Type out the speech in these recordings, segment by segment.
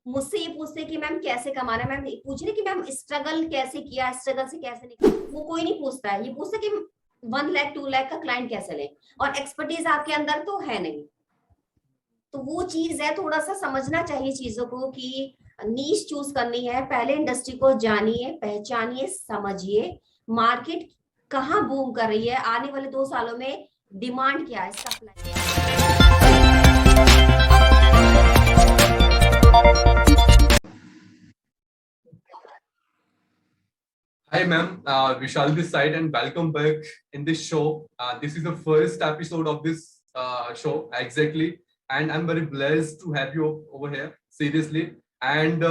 मुझसे ये पूछते कि मैम कैसे कमाना है, मैम ये पूछ रहे कि मैम स्ट्रगल कैसे किया, स्ट्रगल से कैसे निकला, वो कोई नहीं पूछता है। ये पूछता कि 1 लाख 2 लाख का क्लाइंट कैसे ले, और एक्सपर्टीज आपके अंदर तो है नहीं। तो वो चीज है, थोड़ा सा समझना चाहिए चीजों को कि नीश चूज करनी है, पहले इंडस्ट्री को जानिए, पहचानिए, समझिए मार्केट कहाँ बूम कर रही है, आने वाले 2 सालों में डिमांड क्या है, supply. Hi, ma'am. Vishal this side, and welcome back in this show. This is the first episode of this show, exactly, and I'm very blessed to have you over here. Seriously, and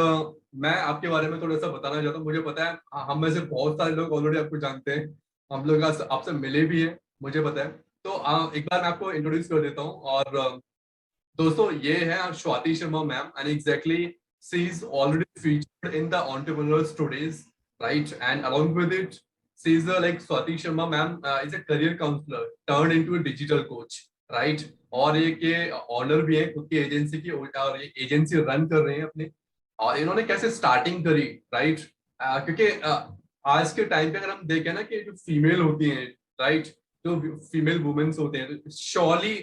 मैं आपके बारे में थोड़ा सा बताना चाहता हूँ। मुझे पता है हम में से बहुत सारे लोग ऑलरेडी आपको जानते हैं, हम लोग आपसे मिले भी हैं, मुझे पता है। तो एक बार मैं आपको इंट्रोड्यूस कर देता हूँ। और दोस्तों, ये है Swati Sharma ma'am, and exactly she is already featured in the entrepreneur stories, right? And along with it, she's like Swati Sharma ma'am is a career counselor turned into a digital coach, right? और ये के honour भी है खुद की agency की, और ये एजेंसी रन कर रहे हैं अपने। और इन्होंने कैसे स्टार्टिंग करी, राइट? क्योंकि आज के टाइम पे अगर हम देखें ना कि जो फीमेल होती हैं, राइट, जो फीमेल वुमेन्स होते हैं, श्योरली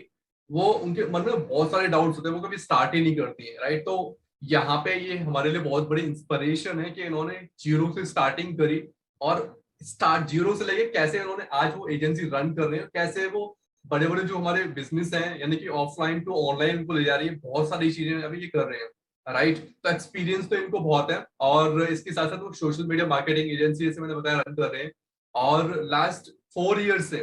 वो उनके मन में बहुत सारे डाउट्स होते हैं, वो कभी स्टार्ट ही नहीं करती है, राइट? तो यहाँ पे ये हमारे लिए बहुत बड़ी इंस्पिरेशन है कि इन्होंने जीरो से स्टार्टिंग करी, और स्टार्ट जीरो से लेके कैसे इन्होंने आज वो एजेंसी रन कर रहे हैं, कैसे वो बड़े बड़े जो हमारे बिजनेस हैं, यानी कि ऑफलाइन टू ऑनलाइन को ले जा रही है, बहुत सारी चीजें अभी ये कर रहे हैं, राइट? तो एक्सपीरियंस तो इनको बहुत है, और इसके साथ साथ वो सोशल मीडिया मार्केटिंग एजेंसी, जैसे मैंने बताया, रन कर रहे हैं। और लास्ट 4 years से,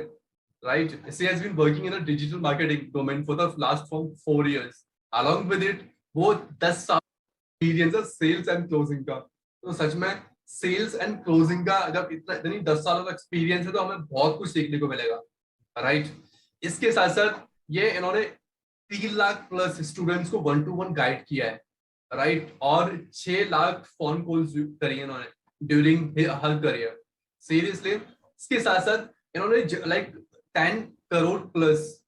right, she has been working in a digital marketing domain for the last from 4 years. Along with it, वो 10 साल एक्सपीरियंस है सेल्स एंड क्लोजिंग का। तो सच में सेल्स एंड क्लोजिंग का जब इतनी 10 सालों का एक्सपीरियंस है, तो हमें बहुत कुछ सीखने को मिलेगा, राइट? इसके साथ साथ ये इन्होंने 3 लाख प्लस स्टूडेंट्स को 1 to 1 गाइड किया है, राइट? और 6 लाख फोन कॉल्स करी है इन्होंने ड्यूरिंग हर करियर। सीरियसली, इसके साथ साथ इन्होंने like 10 crore plus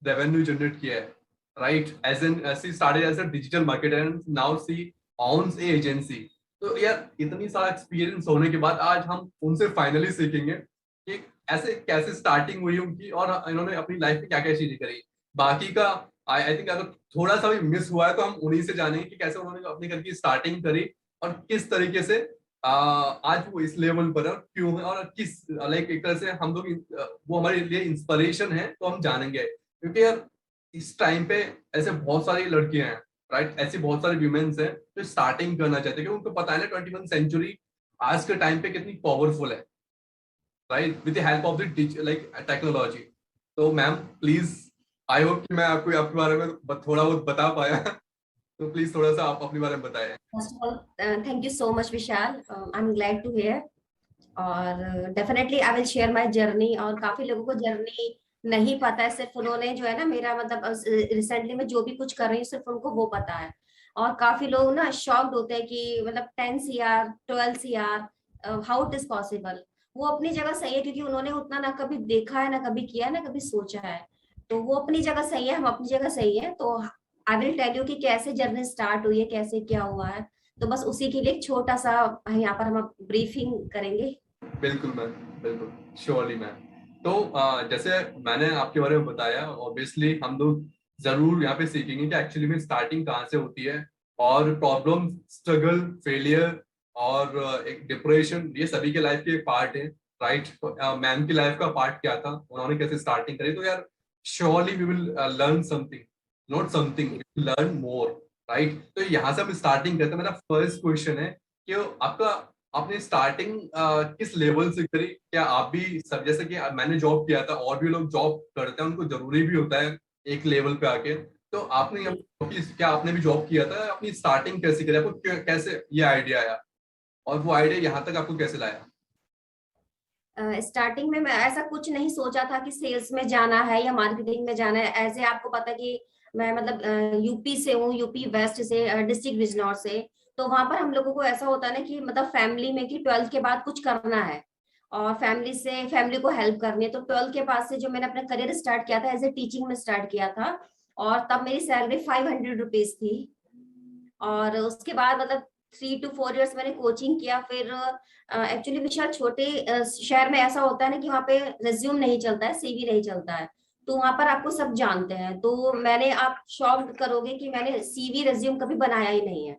revenue generate किया है, right? She started as a digital marketer and now she owns a agency. तो यार, इतनी सारा एक्सपीरियंस होने के बाद आज हम उनसे फाइनली सीखेंगे कि ऐसे कैसे स्टार्टिंग हुई उनकी, और इन्होंने अपनी लाइफ में क्या क्या चीजें करी। बाकी का आई थिंक अगर थोड़ा सा भी मिस हुआ है, तो हम उन्हीं से जानेंगे कि कैसे उन्होंने अपनी घर की स्टार्टिंग करी, और किस तरीके से आज वो इस लेवल पर है, और क्यों है, और किस लाइक एक तरह से हम लोग वो हमारे लिए इंस्पिरेशन है, तो हम जानेंगे। क्योंकि यार, इस टाइम पे ऐसे बहुत सारी लड़कियां हैं, राइट? ऐसी बहुत सारी वीमेन्स हैं जो स्टार्टिंग करना चाहते हैं, क्योंकि उनको पता है ना 21st सेंचुरी आज के टाइम पे कितनी पावरफुल है, right? With the help of the like technology. तो मैम प्लीज, आई होप कि मैं आपको आपके बारे में थोड़ा बहुत बता पाया। तो प्लीज थोड़ा सा आप अपने बारे में बताएं। First of all, thank you so much Vishal, I am glad to hear. और definitely I will share my journey. और काफी लोगों को जर्नी नहीं पता है, सिर्फ उन्होंने जो है ना, मेरा मतलब रिसेंटली में जो भी कुछ कर रही हूँ सिर्फ उनको वो पता है। और काफी लोग ना शॉक्ड होते हैं कि मतलब 10 CR 12 CR, how it is possible. वो अपनी जगह सही है, क्योंकि उन्होंने उतना ना कभी देखा है, ना कभी किया है, ना कभी सोचा है। तो वो अपनी जगह सही है, हम अपनी जगह सही है। तो आई विल टेल यू कि कैसे जर्नी स्टार्ट हुई है, कैसे क्या हुआ है। तो बस उसी के लिए एक छोटा सा यहाँ पर हम ब्रीफिंग करेंगे। बिल्कुल मैम, बिल्कुल, श्योरली मैम। तो जैसे मैंने आपके बारे में बताया, ऑब्वियसली हम लोग जरूर यहाँ पे सीखेंगे कि एक्चुअली में स्टार्टिंग कहाँ से होती है, और प्रॉब्लम, स्ट्रगल, फेलियर, और एक डिप्रेशन, ये सभी के लाइफ के एक पार्ट है, राइट? मैम की लाइफ का पार्ट क्या था, उन्होंने कैसे स्टार्टिंग करी। तो यार, surely we will learn something, not something, learn more, right? तो यहाँ से हम स्टार्टिंग करते हैं। मेरा फर्स्ट क्वेश्चन है कि आपका आपने स्टार्टिंग किस लेवल से करी? क्या आप भी सब, जैसे कि मैंने जॉब किया था, और भी लोग जॉब करते हैं, उनको जरूरी भी होता है एक लेवल पे आके। तो आपने क्या आपने भी जॉब किया था? अपनी स्टार्टिंग कैसे करी, आपको कैसे ये आइडिया आया, और वो आइडिया यहाँ तक आपको कैसे लाया? स्टार्टिंग में मैं ऐसा कुछ नहीं सोचा था कि सेल्स में जाना है या मार्केटिंग में जाना है। ऐसे आपको पता है कि मैं मतलब यूपी से हूँ, यूपी वेस्ट से, डिस्ट्रिक्ट बिजनौर से। तो वहां पर हम लोगों को ऐसा होता है ना कि मतलब फैमिली में कि 12th के बाद कुछ करना है, और फैमिली को हेल्प करनी है। तो 12th के बाद से जो मैंने अपना करियर स्टार्ट किया था, एज ए टीचिंग में स्टार्ट किया था। और तब मेरी सैलरी 500 रुपीज थी। और उसके बाद मतलब 3 to 4 years मैंने कोचिंग किया। फिर एक्चुअली विशाल छोटे शहर में ऐसा होता है ना कि वहाँ पे रिज्यूम नहीं चलता है, सीवी नहीं चलता है, तो वहां पर आपको सब जानते हैं। तो मैंने, आप शॉक्ड करोगे कि मैंने सीवी रिज्यूम कभी बनाया ही नहीं है।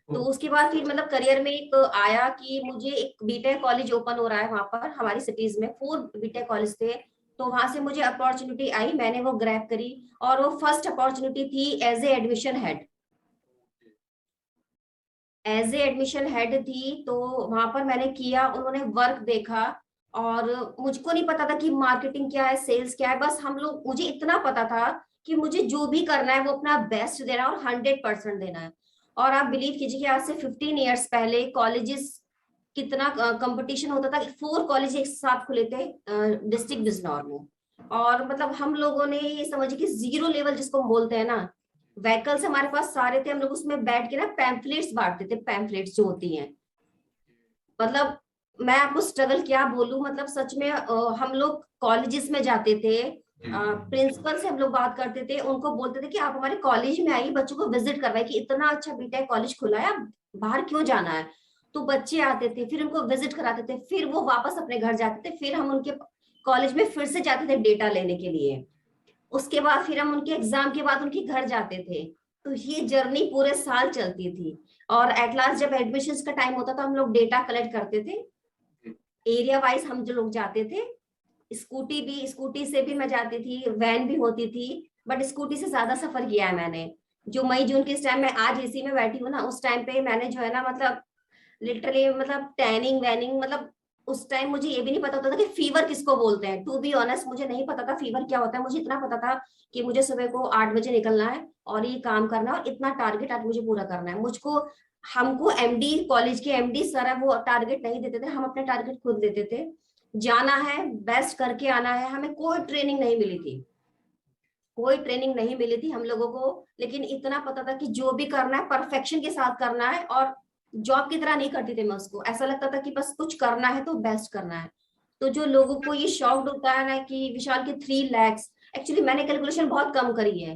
तो उसके बाद फिर मतलब करियर में एक आया कि मुझे एक बीटेक कॉलेज ओपन हो रहा है वहां पर, हमारी सिटीज में 4 बीटेक कॉलेज थे। तो वहां से मुझे अपॉर्चुनिटी आई, मैंने वो ग्रैब करी। और वो फर्स्ट अपॉर्चुनिटी थी as a admission head. As a admission head थी, तो वहां पर मैंने किया, उन्होंने वर्क देखा। और मुझको नहीं पता था कि मार्केटिंग क्या है, सेल्स क्या है, बस हम लोग, मुझे इतना पता था कि मुझे जो भी करना है वो अपना बेस्ट देना है और 100% देना है। और आप बिलीव कीजिए कि आज से 15 years पहले कॉलेजेस, कितना कंपटीशन होता था। 4 कॉलेज एक साथ खुले थे डिस्ट्रिक्ट बिजनौर में। और मतलब हम लोगों ने ये समझिए कि 0 लेवल जिसको हम बोलते हैं ना, व्हीकल्स हमारे पास सारे थे, हम लोग उसमें बैठ के ना पैम्फलेट्स बांटते थे, पैम्फलेट्स जो होती हैं। मतलब मैं आपको स्ट्रगल क्या बोलूं, मतलब सच में हम लोग कॉलेजेस में जाते थे, प्रिंसिपल से हम लोग बात करते थे, उनको बोलते थे कि आप हमारे कॉलेज में आइए, बच्चों को विजिट करवाइए कि इतना अच्छा बीटेक कॉलेज खुला है, आप बाहर क्यों जाना है। तो बच्चे आते थे, फिर उनको विजिट कराते थे, फिर वो वापस अपने घर जाते थे, फिर हम उनके कॉलेज में फिर से जाते थे डेटा लेने के लिए। उसके बाद फिर हम उनके एग्जाम के बाद उनके घर जाते थे। तो ये जर्नी पूरे साल चलती थी। और एट लास्ट जब एडमिशन का टाइम होता था, हम लोग डेटा कलेक्ट करते थे, एरिया वाइज हम जो लोग जाते थे। स्कूटी से भी मैं जाती थी, वैन भी होती थी, बट स्कूटी से ज्यादा सफर किया है मैंने। जो मई जून के इस टाइम में आज एसी में बैठी हूँ ना, उस टाइम पे मैंने जो है ना, मतलब लिटरली मतलब टैनिंग वैनिंग, मतलब उस टाइम मुझे ये भी नहीं पता होता था कि फीवर किसको बोलते हैं। टू बी ऑनेस्ट मुझे नहीं पता था फीवर क्या होता है। मुझे इतना पता था कि मुझे सुबह को 8 बजे निकलना है और ये काम करना है और इतना टारगेट आज मुझे पूरा करना है। मुझको, हमको एमडी, कॉलेज के एमडी सर है, वो टारगेट नहीं देते थे, हम अपने टारगेट खुद देते थे। जाना है, बेस्ट करके आना है। हमें कोई ट्रेनिंग नहीं मिली थी, कोई ट्रेनिंग नहीं मिली थी हम लोगों को। लेकिन इतना पता था कि जो भी करना है परफेक्शन के साथ करना है। और जॉब की तरह नहीं करती थी मैं उसको, ऐसा लगता था कि बस कुछ करना है तो बेस्ट करना है। तो जो लोगों को ये शॉक्ड होता है ना कि विशाल के 3 lakhs, एक्चुअली मैंने कैलकुलेशन बहुत कम करी है।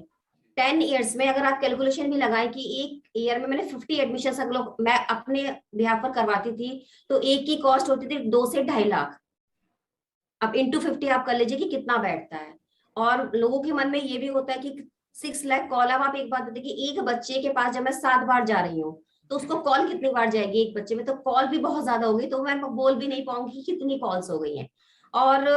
10 years में अगर आप कैलकुलेशन भी लगाएं कि एक ईयर में मैंने 50 एडमिशन सब लोग मैं अपने बिहाफ पर करवाती थी, तो एक की कॉस्ट होती थी 2 से 2.5 लाख। अब इंटू 50 आप कर लीजिए कि कितना बैठता है। और लोगों के मन में ये भी होता है कि 6 लाख कॉल। अब आप एक बात बताइए कि एक बच्चे के पास जब मैं 7 बार जा रही हूँ, तो उसको कॉल कितनी बार जाएगी एक बच्चे में, तो कॉल भी बहुत ज्यादा होगी। तो मैं बोल भी नहीं पाऊंगी कि कितनी कॉल्स हो गई हैं। और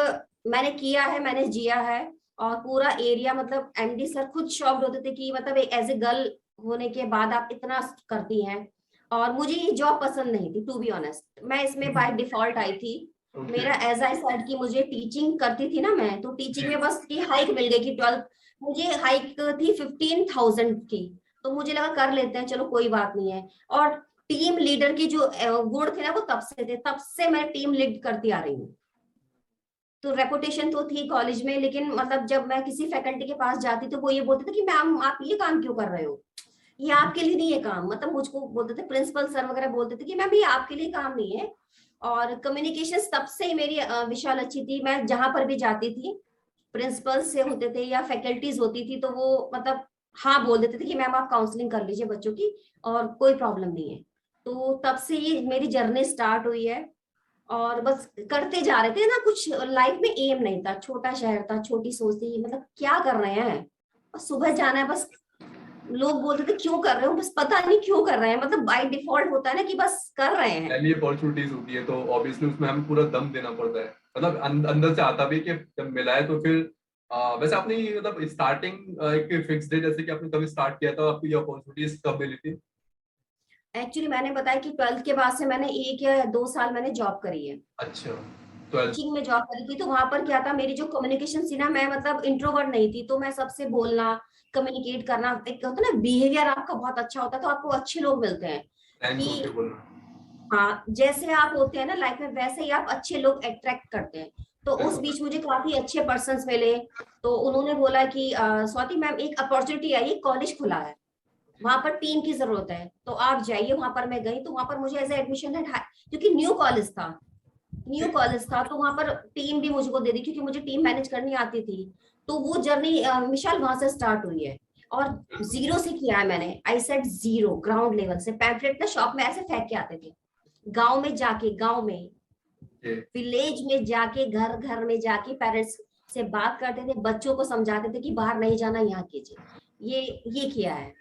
मैंने किया है, मैंने जिया है। और पूरा एरिया, मतलब एमडी सर खुद शॉक्ड होते थे कि मतलब एक एज ए गर्ल होने के बाद आप इतना करती हैं। और मुझे ये जॉब पसंद नहीं थी, टू बी ऑनेस्ट। मैं इसमें बाय डिफॉल्ट आई थी। मेरा एज आई सेड कि मुझे टीचिंग करती थी ना मैं, तो टीचिंग में बस की हाइक मिल गई कि 12, मुझे हाइक थी 15,000 की। तो मुझे लगा कर लेते हैं, चलो कोई बात नहीं है। और टीम लीडर की जो गुण थे ना, वो तब से थे, तब से मैं टीम लीड करती आ रही हूँ। तो रेपुटेशन तो थी कॉलेज में, लेकिन मतलब जब मैं किसी फैकल्टी के पास जाती तो वो ये बोलते थे कि मैम आप ये काम क्यों कर रहे हो, ये आपके लिए नहीं है काम। मतलब मुझको बोलते थे, प्रिंसिपल सर वगैरह बोलते थे कि मैम ये आपके लिए काम नहीं है। और कम्युनिकेशन तब से ही मेरी विशाल अच्छी थी। मैं जहां पर भी जाती थी, प्रिंसिपल से होते थे या फैकल्टीज होती थी, तो वो मतलब हाँ बोल देते थे कि मैम आप काउंसलिंग कर लीजिए बच्चों की, और कोई प्रॉब्लम नहीं है। तो तब से ये मेरी जर्नी स्टार्ट हुई है। और बस करते जा रहे थे ना, कुछ लाइफ में एम नहीं था, छोटा शहर था, छोटी सोच थी, मतलब क्या कर रहे हैं, बस सुबह जाना है बस। लोग बोलते थे क्यों कर रहे हो, बस पता नहीं क्यों कर रहे हैं, मतलब बाय डिफॉल्ट होता है ना कि बस कर रहे हैं। पहली अपॉर्चुनिटीज होती है तो ऑब्वियसली उसमें हमें पूरा दम देना पड़ता है, मतलब अंदर से आता भी कि जब मिला है तो फिर वैसे आपने ये मतलब स्टार्टिंग एक फिक्स डेट जैसे कि आपने कभी स्टार्ट किया था, आपको ये अपॉर्चुनिटीज कब मिली थी? एक्चुअली मैंने बताया कि 12th के बाद से मैंने 1 या 2 साल मैंने जॉब करी है, अच्छा, 12। टीचिंग में जॉब करी थी। तो वहां पर क्या था, मेरी जो कम्युनिकेशन थी ना, मैं मतलब इंट्रोवर्ट नहीं थी, तो मैं सबसे बोलना, कम्युनिकेट करना, एक होता है ना बिहेवियर आपका बहुत अच्छा होता है, तो आपको अच्छे लोग मिलते हैं थैंक्स होके कि बोलना। हाँ, जैसे आप होते हैं ना लाइफ में, वैसे ही आप अच्छे लोग अट्रैक्ट करते हैं। तो उस बीच मुझे काफी अच्छे पर्सन्स मिले। तो उन्होंने बोला कि स्वाति मैम एक अपॉर्चुनिटी आई, कॉलेज खुला है, वहां पर टीम की जरूरत है, तो आप जाइए। वहां पर मैं गई, तो वहां पर मुझे एज एडमिशन है, क्योंकि न्यू कॉलेज था, तो वहां पर टीम भी मुझको दे दी, क्योंकि मुझे टीम मैनेज करनी आती थी। तो वो जर्नी विशाल वहां से स्टार्ट हुई है। और जीरो से किया है मैंने, I said zero, ground level से। पैम्फलेट ना शॉप में ऐसे फेंक के आते थे, गांव में जाके, गांव में, विलेज में जाके, घर घर में जाके पेरेंट्स से बात करते थे, बच्चों को समझाते थे कि बाहर नहीं जाना, यहाँ कीजिए। ये किया है।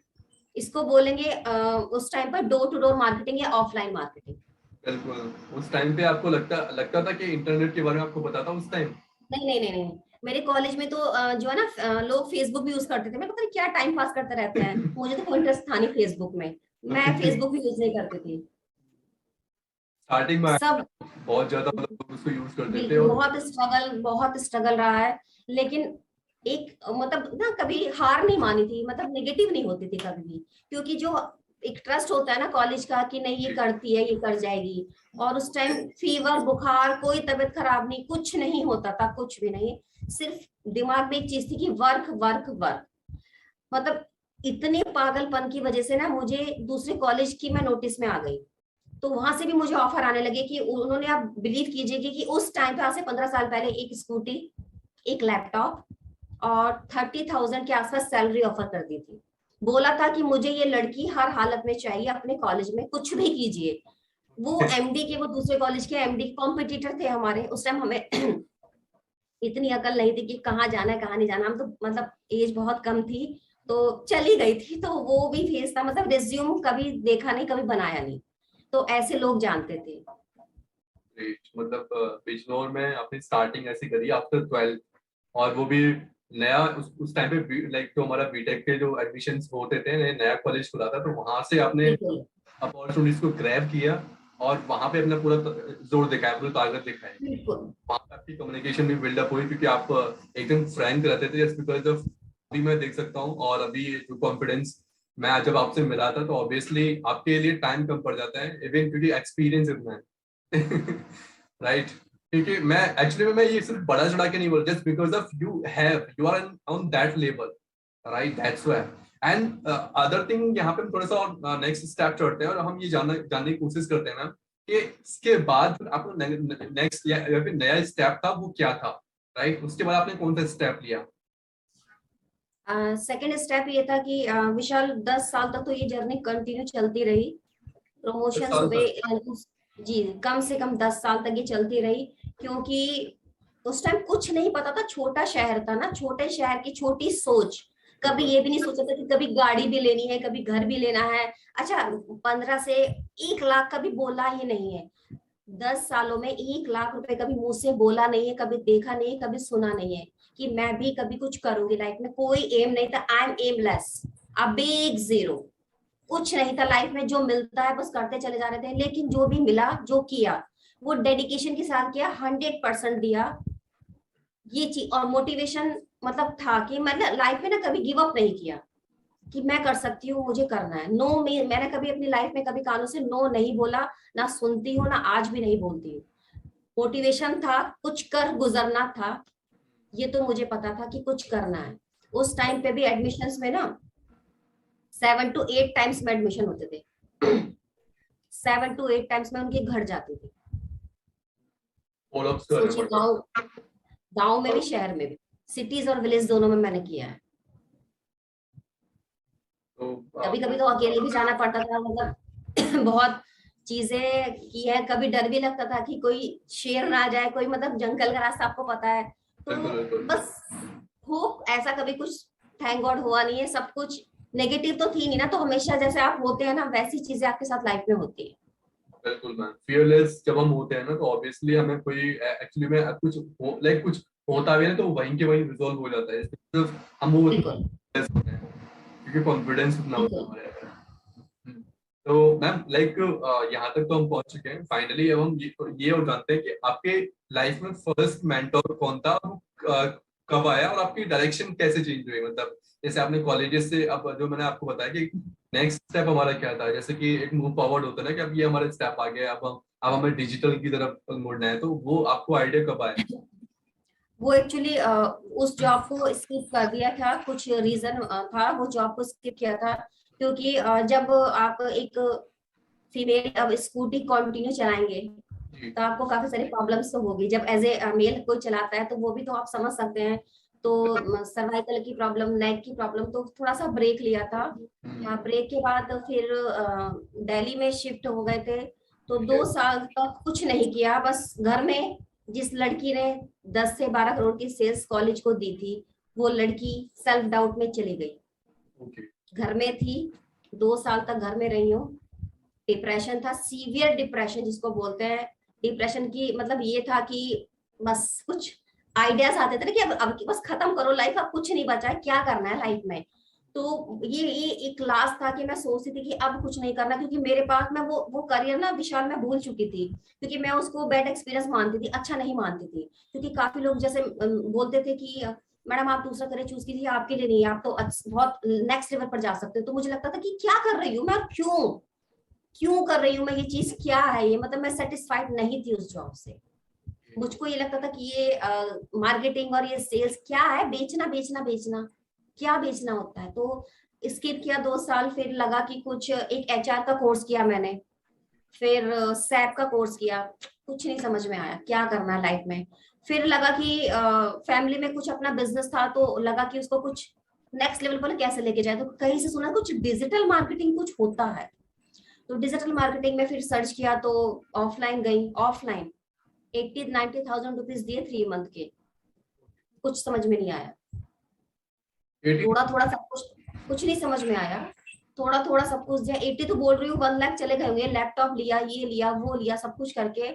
इसको बोलेंगे उस टाइम पर डोर टू डोर मार्केटिंग या ऑफलाइन मार्केटिंग। बिल्कुल। उस टाइम पे आपको लगता लगता था कि इंटरनेट के बारे में आपको पता था उस टाइम? नहीं नहीं नहीं नहीं, मेरे कॉलेज में तो जो है ना लोग फेसबुक भी यूज करते थे। मैं पता नहीं क्या टाइम पास करते रहते हैं, मुझे तो कोई इंटरेस्ट था नहीं फेसबुक में, मैं फेसबुक भी यूज नहीं करती थी। स्टार्टिंग में सब बहुत ज्यादा लोग उसको यूज करते थे। बिल्कुल, और बहुत स्ट्रगल रहा है। लेकिन एक मतलब ना कभी हार नहीं मानी थी, मतलब नेगेटिव नहीं होती थी कभी भी, क्योंकि जो एक ट्रस्ट होता है ना कॉलेज का कि नहीं ये करती है, ये कर जाएगी। और उस टाइम फीवर, बुखार, कोई तबीयत खराब नहीं, कुछ नहीं होता था, कुछ भी नहीं। सिर्फ दिमाग में एक चीज थी कि वर्क वर्क वर्क। मतलब इतने पागलपन की वजह से ना मुझे दूसरे कॉलेज की मैं नोटिस में आ गई, तो वहां से भी मुझे ऑफर आने लगे कि उन्होंने, आप बिलीव कीजिए कि उस टाइम पे, आज से 15 साल पहले, एक स्कूटी, एक लैपटॉप और 30,000 के आसपास सैलरी ऑफर कर दी थी। बोला था कि मुझे ये लड़की हर हालत में चाहिए अपने कॉलेज में, कुछ भी कीजिए। वो एमडी के, वो दूसरे कॉलेज के एमडी कॉम्पिटिटर थे हमारे उस टाइम। हमें इतनी अकल नहीं थी कि कहाँ जाना है कहाँ नहीं जाना, हम तो मतलब एज बहुत कम थी, तो चली गई थी। तो वो भी फेस था, मतलब रिज्यूम कभी देखा नहीं, कभी बनाया नहीं, तो ऐसे लोग जानते थे। मतलब बिजनौर में आपने स्टार्टिंग ऐसी करी आफ्टर 12th, और वो भी नया, उस टाइम पे लाइक जो हमारा बीटेक के जो एडमिशन्स होते थे, नया कॉलेज खुला था, तो वहां से आपने बिल्कुल अपॉर्चुनिटीज को ग्रैब किया और वहां पे अपना पूरा जोर दिखाया, पूरी ताकत दिखाई। बिल्कुल। वहां पे आपकी कम्युनिकेशन भी बिल्डअप हुई, क्योंकि आप एकदम फ्रैंक रहते थे, जस्ट बिकॉज ऑफ अभी मैं देख सकता हूँ। और अभी जो कॉन्फिडेंस, मैं जब आपसे मिला था तो ऑब्वियसली आपके लिए टाइम कम पड़ जाता है, इवन क्योंकि एक्सपीरियंस इतना है। राइट। क्योंकि मैं एक्चुअली मैं ये सिर्फ बड़ा चढ़ा के नहीं बोल, just because of you are on that level, right, that's why. And other thing, यहाँ पे हम थोड़ा सा और नेक्स्ट स्टेप चढ़ते हैं और हम ये जानने की कोशिश करते हैं मैम कि इसके बाद आपको नेक्स्ट या फिर नया स्टेप था वो क्या था, राइट? उसके बाद आपने कौन सा स्टेप लिया? सेकंड स्टेप ये था कि विशाल 10 साल तक तो ये जर्नी कंटिन्यू चलती रही। 10 प्रमोशंस साल हुए, तक? जी, कम से कम 10 साल तक ये चलती रही। क्योंकि उस टाइम कुछ नहीं पता था, छोटा शहर था ना, छोटे शहर की छोटी सोच। कभी ये भी नहीं सोचा था कि कभी गाड़ी भी लेनी है, कभी घर भी लेना है। अच्छा, 15 से 1 लाख कभी बोला ही नहीं है। 10 सालों में 1 लाख रुपए कभी मुंह से बोला नहीं है, कभी देखा नहीं है, कभी सुना नहीं है कि मैं भी कभी कुछ करूंगी लाइफ में। कोई एम नहीं था, I am aimless, a big zero. कुछ नहीं था लाइफ में, जो मिलता है बस करते चले जा रहे थे। लेकिन जो भी मिला, जो किया, वो डेडिकेशन के साथ किया, 100% दिया। ये चीज और मोटिवेशन मतलब था कि मैंने लाइफ में ना कभी गिव अप नहीं किया कि मैं कर सकती हूँ, मुझे करना है। नो, मैंने कभी अपनी लाइफ में कभी कानों से नो नहीं बोला, ना सुनती हूँ, ना आज भी नहीं बोलती हूँ। मोटिवेशन था, कुछ कर गुजरना था। ये तो मुझे पता था कि कुछ करना है। उस टाइम पे भी एडमिशन्स में ना 7 to 8 टाइम्स में एडमिशन होते थे। 7 to 8 टाइम्स में उनके घर जाती थी। फॉलो अप्स करने सोचिए, पड़ते गांव, गांव में भी, थे। शहर में भी, सिटीज और विलेज दोनों में मैंने किया है। तो कभी कभी तो अकेले भी जाना पड़ता था, मतलब बहुत चीजें की है। कभी डर भी लगता था कि कोई शेर ना आ जाए, कोई, मतलब जंगल का रास्ता आपको पता है। तो बिल्कुल बिल्कुल बस होप, ऐसा कभी कुछ थैंक गॉड हुआ नहीं है। सब कुछ नेगेटिव तो थी नहीं ना, तो हमेशा जैसे आप होते हैं ना, वैसी चीजें आपके साथ लाइफ में होती है। बिल्कुल मैम। फियरलेस जब हम होते हैं ना, तो ऑब्वियसली हमें कोई एक्चुअली में कुछ लाइक कुछ होता भी है ना, तो वहीं के वहीं रिजॉल्व हो जाता है, सिर्फ हम वो बिल्कुल fearless होते हैं, क्योंकि कॉन्फिडेंस उतना होता है बिल्कुल। हमारे अंदर। हम्म। तो मैम लाइक यहाँ तक तो हम पहुंच चुके हैं। फाइनली अब हम ये और जानते हैं कि आपके लाइफ में फर्स्ट मेंटोर कौन था, वो कब आया और आपकी डायरेक्शन कैसे चेंज हुई? मतलब जैसे आपने कॉलेजेस से, अब जो मैंने आपको बताया कि नेक्स्ट स्टेप हमारा क्या था, जैसे कि एक मूव फॉरवर्ड होता है ना, कि अब ये हमारे स्टेप आ गए, अब हमें डिजिटल की तरफ मुड़ना है, तो वो आपको आइडिया कब आया? वो एक्चुअली उस जॉब को स्किप कर दिया था, कुछ रीजन था, वो जॉब को स्किप किया था। क्योंकि जब आप एक फीमेल अब स्कूटी कंटिन्यू चलाएंगे, जी। तो आपको काफी सारी प्रॉब्लम्स तो होगी। जब एज ए मेल कोई चलाता है तो वो भी तो आप समझ सकते हैं। तो सर्वाइकल की प्रॉब्लम, नेक की प्रॉब्लम, तो थोड़ा सा ब्रेक लिया था। हाँ, ब्रेक के बाद फिर दिल्ली में शिफ्ट हो गए थे। तो 2 साल तक कुछ नहीं किया, बस घर में जिस लड़की ने 10 से 12 करोड़ की सेल्स कॉलेज को दी थी, वो लड़की सेल्फ डाउट में चली गई। घर में थी, 2 साल तक घर में रही हूँ। डिप्रेशन था, सीवियर डिप्रेशन जिसको बोलते हैं। डिप्रेशन की मतलब ये था कि बस कुछ आइडियाज आते थे ना कि अब बस खत्म करो लाइफ, अब कुछ नहीं बचा है, क्या करना है लाइफ में। तो ये एक लास्ट था कि मैं सोचती थी कि अब कुछ नहीं करना, क्योंकि मेरे पास मैं वो करियर ना विशाल मैं भूल चुकी थी, क्योंकि मैं उसको बैड एक्सपीरियंस मानती थी, अच्छा नहीं मानती थी। क्योंकि काफी लोग जैसे बोलते थे कि मैडम आप दूसरा करियर चूज कीजिए, आपके लिए नहीं है, आप तो बहुत नेक्स्ट लेवल पर जा सकते हो। तो मुझे लगता था कि क्या कर रही हूँ मैं, क्यों क्यों कर रही हूँ मैं, ये चीज क्या है ये, मतलब मैं सेटिस्फाइड नहीं थी उस जॉब से। मुझको ये लगता था कि ये मार्केटिंग और ये सेल्स क्या है, बेचना बेचना बेचना, क्या बेचना होता है। तो स्किप किया 2 साल, फिर लगा कि कुछ एक एचआर का कोर्स किया मैंने, फिर सैप का कोर्स किया, कुछ नहीं समझ में आया क्या करना है लाइफ में। फिर लगा कि फैमिली में कुछ अपना बिजनेस था, तो लगा कि उसको कुछ नेक्स्ट लेवल पर कैसे लेके जाए। तो कहीं से सुना कुछ डिजिटल मार्केटिंग कुछ होता है, तो डिजिटल मार्केटिंग में फिर सर्च किया, तो ऑफलाइन गई। ऑफलाइन 80-90,000 रुपीज दिए 3 मंथ के, कुछ समझ में नहीं आया। थोड़ा थोड़ा सब कुछ नहीं समझ में आया, थोड़ा थोड़ा सब कुछ दिया। 80 तो बोल रही हूँ, 1 लाख चले गए होंगे। लैपटॉप लिया, ये लिया वो लिया, सब कुछ करके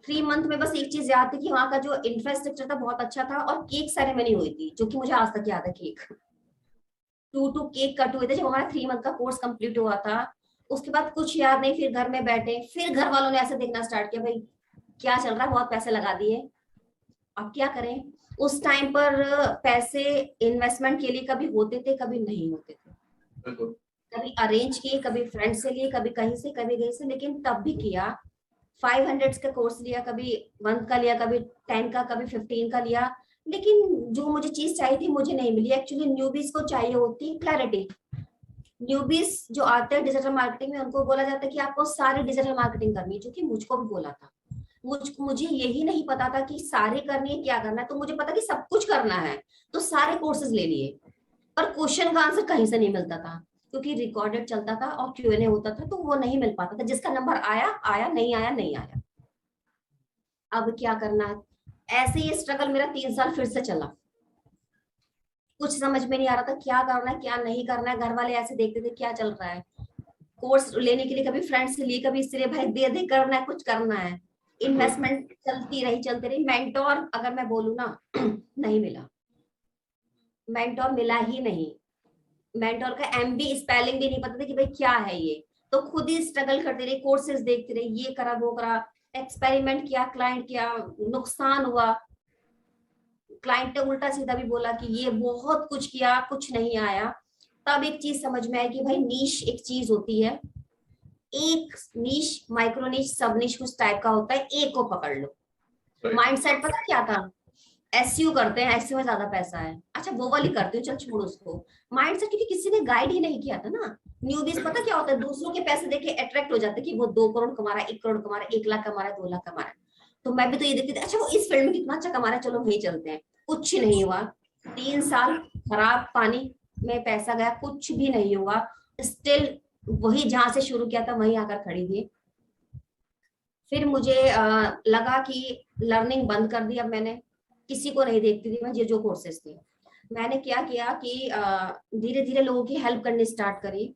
3 मंथ में बस एक चीज याद थी कि वहां का जो इंफ्रास्ट्रक्चर था बहुत अच्छा था, और केक सेरेमनी हुई थी, जो कि मुझे आज तक याद है। केक 2 केक कट हुए थे जब हमारा 3 मंथ का कोर्स कंप्लीट हुआ था। उसके बाद कुछ याद नहीं, फिर घर में बैठे, फिर घर वालों ने ऐसे देखना स्टार्ट किया, भाई क्या चल रहा है, बहुत पैसे लगा दिए, अब क्या करें। उस टाइम पर पैसे इन्वेस्टमेंट के लिए कभी होते थे, कभी नहीं होते थे। कभी अरेंज किए, कभी फ्रेंड से लिए, कभी कहीं से कभी कहीं से, लेकिन तब भी किया। 500 का कोर्स लिया, कभी 1 का लिया, कभी 10 का, कभी 15 का लिया। लेकिन जो मुझे चीज चाहिए थी मुझे नहीं मिली। एक्चुअली न्यूबीज को चाहिए होती है क्लैरिटी। न्यूबीज जो आते हैं डिजिटल मार्केटिंग में, उनको बोला जाता है कि आपको सारी डिजिटल मार्केटिंग करनी है, जो कि मुझको भी बोला था। मुझे यही नहीं पता था कि सारे करनी है, क्या करना है। तो मुझे पता कि सब कुछ करना है, तो सारे कोर्सेज ले लिए, पर क्वेश्चन का आंसर कहीं से नहीं मिलता था, क्योंकि रिकॉर्डेड चलता था और क्यूएनए होता था, तो वो नहीं मिल पाता था। जिसका नंबर आया आया, नहीं आया नहीं आया। अब क्या करना है, ऐसे ही स्ट्रगल मेरा 3 साल फिर से चला। कुछ समझ में नहीं आ रहा था क्या करना है क्या नहीं करना है। घर वाले ऐसे देखते थे क्या चल रहा है। कोर्स लेने के लिए कभी फ्रेंड से लिए, कभी इसलिए भाई दे दे करना है, कुछ करना है। इन्वेस्टमेंट चलती रही। मेंटोर अगर मैं बोलूँ ना नहीं मिला, मेंटोर मिला ही नहीं। मेंटोर का एमबी स्पेलिंग भी नहीं पता था कि भाई क्या है ये। तो खुद ही स्ट्रगल करते रहे, कोर्सेज देखते रहे, ये करा वो करा, एक्सपेरिमेंट किया, क्लाइंट किया, नुकसान हुआ। क्लाइंट ने उल्टा सीधा भी बोला कि ये बहुत कुछ किया, कुछ नहीं आया। तब एक चीज समझ में आई कि भाई नीश एक चीज होती है, एक नीश, माइक्रो नीश, सब नीश कुछ टाइप का होता है, एक को पकड़ लो। माइंडसेट पता क्या था, एसयू करते हैं, एसयू में ज्यादा पैसा है, अच्छा वो वाली करती हूँ, चल छोड़ उसको। माइंडसेट क्योंकि किसी ने गाइड ही नहीं किया था ना। न्यूबीज पता क्या होता है, दूसरों के पैसे देके अट्रैक्ट हो जाते कि वो 2 करोड़ कमा रहा है, 1 करोड़ कमा रहा है, 1 लाख कमा रहा है, 2 लाख कमा रहा है। तो मैं भी तो ये देखती थी, अच्छा वो इस फील्ड में कितना अच्छा कमा रहा है, चलो वही चलते हैं। कुछ नहीं हुआ। 3 साल खराब पानी में पैसा गया, कुछ भी नहीं हुआ। स्टिल वही जहां से शुरू किया था वहीं आकर खड़ी थी। फिर मुझे लगा कि लर्निंग बंद कर दी। अब मैंने किसी को नहीं देखती थी मैं, ये जो कोर्सेज थे। मैंने क्या किया कि धीरे धीरे लोगों की हेल्प करनी स्टार्ट करी।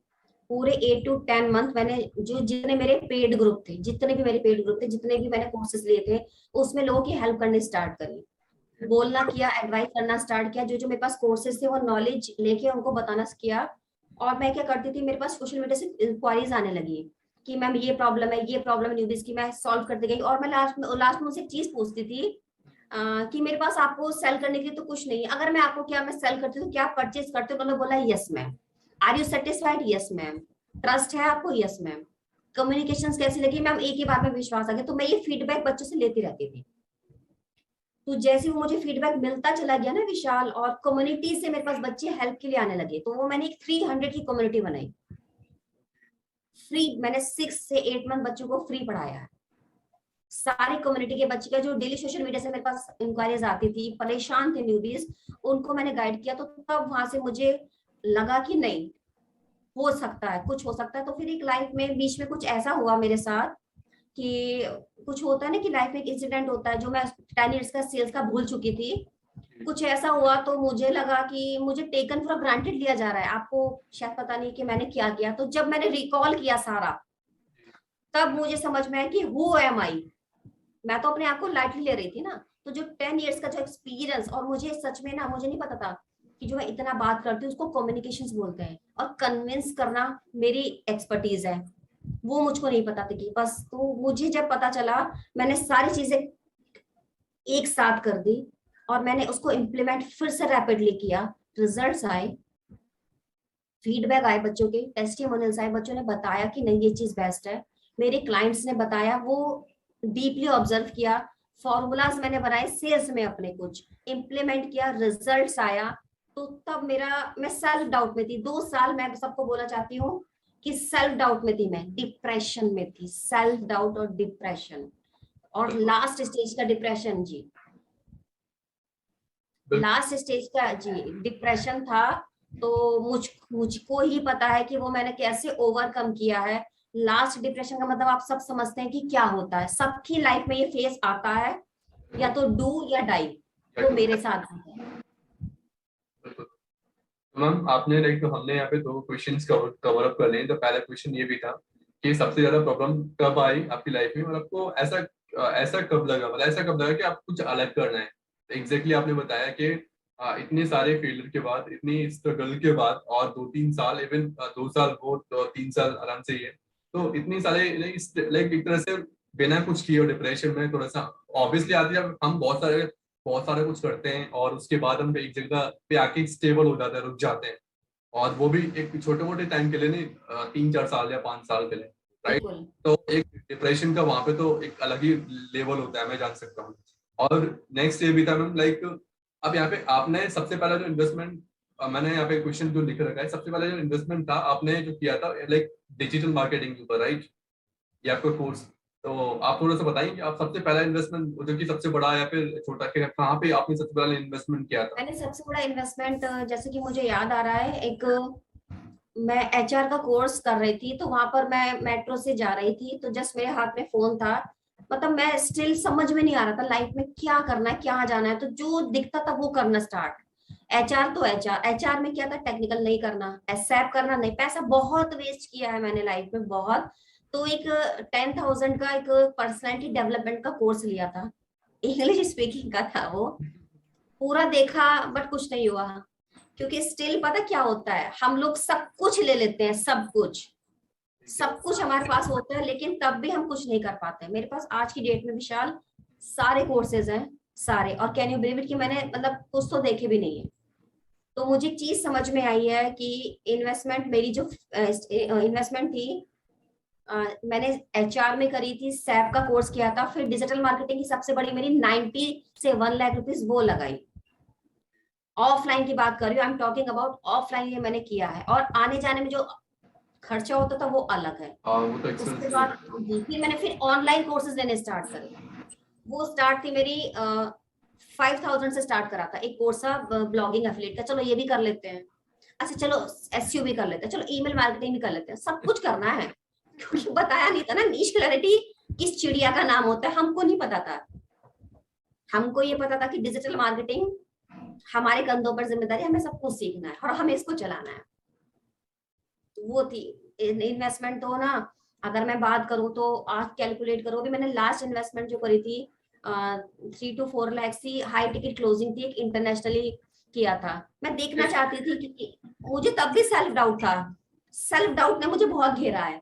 पूरे 8 to 10 मंथ मैंने जो जितने मेरे पेड ग्रुप थे, जितने भी मेरे पेड ग्रुप थे, जितने भी मैंने कोर्सेज लिए थे, उसमें लोगों की हेल्प करनी स्टार्ट करी। बोलना किया, एडवाइस करना स्टार्ट किया। जो जो मेरे पास कोर्सेज थे वो नॉलेज लेके उनको बताना किया। और मैं क्या करती थी, मेरे पास सोशल मीडिया से इंक्वायरीज आने लगी कि मैम ये प्रॉब्लम है, ये प्रॉब्लम है न्यूबीज की, मैं सॉल्व करती गई। और मैं लास्ट में उनसे एक चीज पूछती थी कि मेरे पास आपको सेल करने के लिए तो कुछ नहीं है, अगर मैं आपको क्या मैं सेल करती हूँ तो क्या आप परचेज करते हो। उन्होंने बोला yes ma'am. Are you satisfied, yes ma'am. Trust है आपको, यस मैम। कम्युनिकेशन कैसी लगी मैम, एक ही बार में विश्वास आ गया। तो मैं ये फीडबैक बच्चों से लेती रहती थी। तो जैसे वो मुझे फीडबैक मिलता चला गया ना विशाल, और कम्युनिटी से मेरे पास बच्चे हेल्प के लिए आने लगे, तो वो मैंने एक 300 की कम्युनिटी बनाई। फ्री, मैंने 6 से 8 मंथ बच्चों को फ्री पढ़ाया है। सारी कम्युनिटी के बच्चे का जो डेली सोशल मीडिया से मेरे पास इंक्वायरीज आती थी, परेशान थे न्यूबीज, उनको मैंने गाइड किया। तो तब वहां से मुझे लगा कि नहीं, हो सकता है, कुछ हो सकता है। तो फिर एक लाइफ में बीच में कुछ ऐसा हुआ मेरे साथ कि कुछ होता है ना कि लाइफ में एक इंसिडेंट होता है, जो मैं 10 इयर्स का सेल्स का भूल चुकी थी। कुछ ऐसा हुआ तो मुझे लगा कि मुझे टेकन फॉर ग्रांटेड लिया जा रहा है। आपको शायद पता नहीं कि मैंने क्या किया। तो जब मैंने रिकॉल किया सारा, तब मुझे समझ में आया कि हु एम आई। मैं तो अपने आप को लाइटली ले रही थी ना। तो जो 10 इयर्स का जो एक्सपीरियंस, और मुझे सच में ना, मुझे नहीं पता था कि जो मैं इतना बात करती हूँ उसको कम्युनिकेशंस बोलते हैं, और कन्विंस करना मेरी एक्सपर्टीज है, वो मुझको नहीं पता थी कि बस। तो मुझे जब पता चला, मैंने सारी चीजें एक साथ कर दी और मैंने उसको इम्प्लीमेंट फिर से रैपिडली किया। रिजल्ट्स आए, फीडबैक आए, बच्चों के टेस्टिमोनियल्स आए, बच्चों ने बताया कि नहीं ये चीज बेस्ट है। मेरे क्लाइंट्स ने बताया, वो डीपली ऑब्जर्व किया, फॉर्मूलाज मैंने बनाए सेल्स में, अपने कुछ इम्प्लीमेंट किया, रिजल्ट्स आया। तो तब मैं सेल्फ डाउट में थी 2 साल। मैं सबको बोलना चाहती हूँ कि सेल्फ डाउट में थी, मैं डिप्रेशन में थी, सेल्फ डाउट और डिप्रेशन, और बिल्कुल लास्ट स्टेज का डिप्रेशन जी, बिल्कुल। लास्ट स्टेज का जी डिप्रेशन था। तो मुझको ही पता है कि वो मैंने कैसे ओवरकम किया है। लास्ट डिप्रेशन का मतलब आप सब समझते हैं कि क्या होता है। सबकी लाइफ में ये फेज आता है, या तो डू या डाई। वो मेरे साथ भी है। बिल्कुल। तो मैम आपने लाइक, हमने यहाँ पे 2 क्वेश्चंस कवर अप कर लिए। तो पहला क्वेश्चन ये भी था कि सबसे ज्यादा प्रॉब्लम कब आई आपकी लाइफ में, और आपको ऐसा कब लगा, मतलब ऐसा कब लगा कि आप कुछ अलग करना है। तो एग्जैक्टली आपने बताया कि इतने सारे फेलियर के बाद, इतनी स्ट्रगल के बाद, और 2-3 साल, इवन 2 साल हो तो 3 साल आराम से ही है। तो इतनी सारे लाइक एक तरह से बिना कुछ किए और डिप्रेशन में थोड़ा सा ऑब्वियसली आती है। हम बहुत सारा कुछ करते हैं और उसके बाद हम एक जगह पे आके स्टेबल हो जाते हैं, रुक जाते हैं। और वो भी एक छोटे मोटे टाइम के लिए नहीं, 3-4 साल या 5 साल के लिए, राइट। बिल्कुल। तो एक डिप्रेशन का वहां पे तो एक अलग ही लेवल होता है, मैं जान सकता हूँ। और नेक्स्ट ये भी था मैम लाइक, अब यहाँ पे आपने सबसे पहला जो इन्वेस्टमेंट, मैंने यहाँ पे क्वेश्चन जो लिख रखा है, सबसे पहला जो इन्वेस्टमेंट था आपने जो किया था लाइक डिजिटल मार्केटिंग के ऊपर, राइट, या आपका कोर्स। तो आप थोड़ा सा बताइए कि आप सबसे पहला इन्वेस्टमेंट, जो कि सबसे बड़ा या फिर छोटा, कहाँ पे आपने सबसे पहला इन्वेस्टमेंट किया था। मैंने सबसे बड़ा इन्वेस्टमेंट, जैसे कि मुझे याद आ रहा है, एक मैं एचआर का कोर्स कर रही थी, तो वहां पर मैं मेट्रो से जा रही थी, तो जस्ट मेरे हाथ में फोन था। मतलब मैं स्टिल समझ में नहीं आ रहा था लाइफ में क्या करना है, क्या जाना है, तो जो दिखता था वो करना स्टार्ट। एचआर तो एचआर में क्या था, टेक्निकल नहीं करना, एसएप करना नहीं। पैसा बहुत वेस्ट किया है मैंने लाइफ में, बहुत। तो एक 10,000 का एक पर्सनैलिटी डेवलपमेंट का कोर्स लिया था, इंग्लिश स्पीकिंग का था वो। पूरा देखा बट कुछ नहीं हुआ, क्योंकि स्टिल पता क्या होता है, हम लोग सब कुछ ले लेते हैं, सब कुछ, सब कुछ हमारे पास होता है, लेकिन तब भी हम कुछ नहीं कर पाते। मेरे पास आज की डेट में विशाल सारे कोर्सेज हैं, सारे, और कैन यू बिलीव इट कि मैंने मतलब कुछ तो देखे भी नहीं है। तो मुझे एक चीज समझ में आई है कि इन्वेस्टमेंट मेरी जो इन्वेस्टमेंट थी, मैंने एचआर में करी थी, सैप का कोर्स किया था, फिर डिजिटल मार्केटिंग की सबसे बड़ी मेरी 90 से 1 लाख रुपीज वो लगाई। ऑफलाइन की बात कर रही हूँ, I am talking about offline, ये मैंने किया है। और आने जाने में जो खर्चा होता था वो अलग है। हाँ वो तो उसके एक्सपेंसिव बाद होता है। जी, फिर मैंने ऑनलाइन कोर्सेज लेने स्टार्ट करे। वो स्टार्ट थी मेरी 5,000 से स्टार्ट करा था, एक कोर्स था ब्लॉगिंग एफिलिएट का, चलो ये भी कर लेते हैं। अच्छा चलो एसईओ भी कर लेते हैं, चलो ईमेल मार्केटिंग भी कर लेते हैं, सब कुछ करना है। क्योंकि बताया नहीं था ना, नीश क्लैरिटी किस चिड़िया का नाम होता है, हमको नहीं पता था। हमको ये पता था कि डिजिटल मार्केटिंग हमारे कंधों पर जिम्मेदारी, हमें सब कुछ सीखना है और हमें इसको चलाना है। वो थी इन्वेस्टमेंट। तो ना, अगर मैं बात करूं तो आज कैलकुलेट करो, अभी मैंने लास्ट इन्वेस्टमेंट जो करी थी 3 to 4 लाख की हाई टिकट क्लोजिंग थी, एक इंटरनेशनली किया था। मैं देखना चाहती थी कि मुझे तब भी सेल्फ डाउट था, सेल्फ डाउट ने मुझे बहुत घेरा है।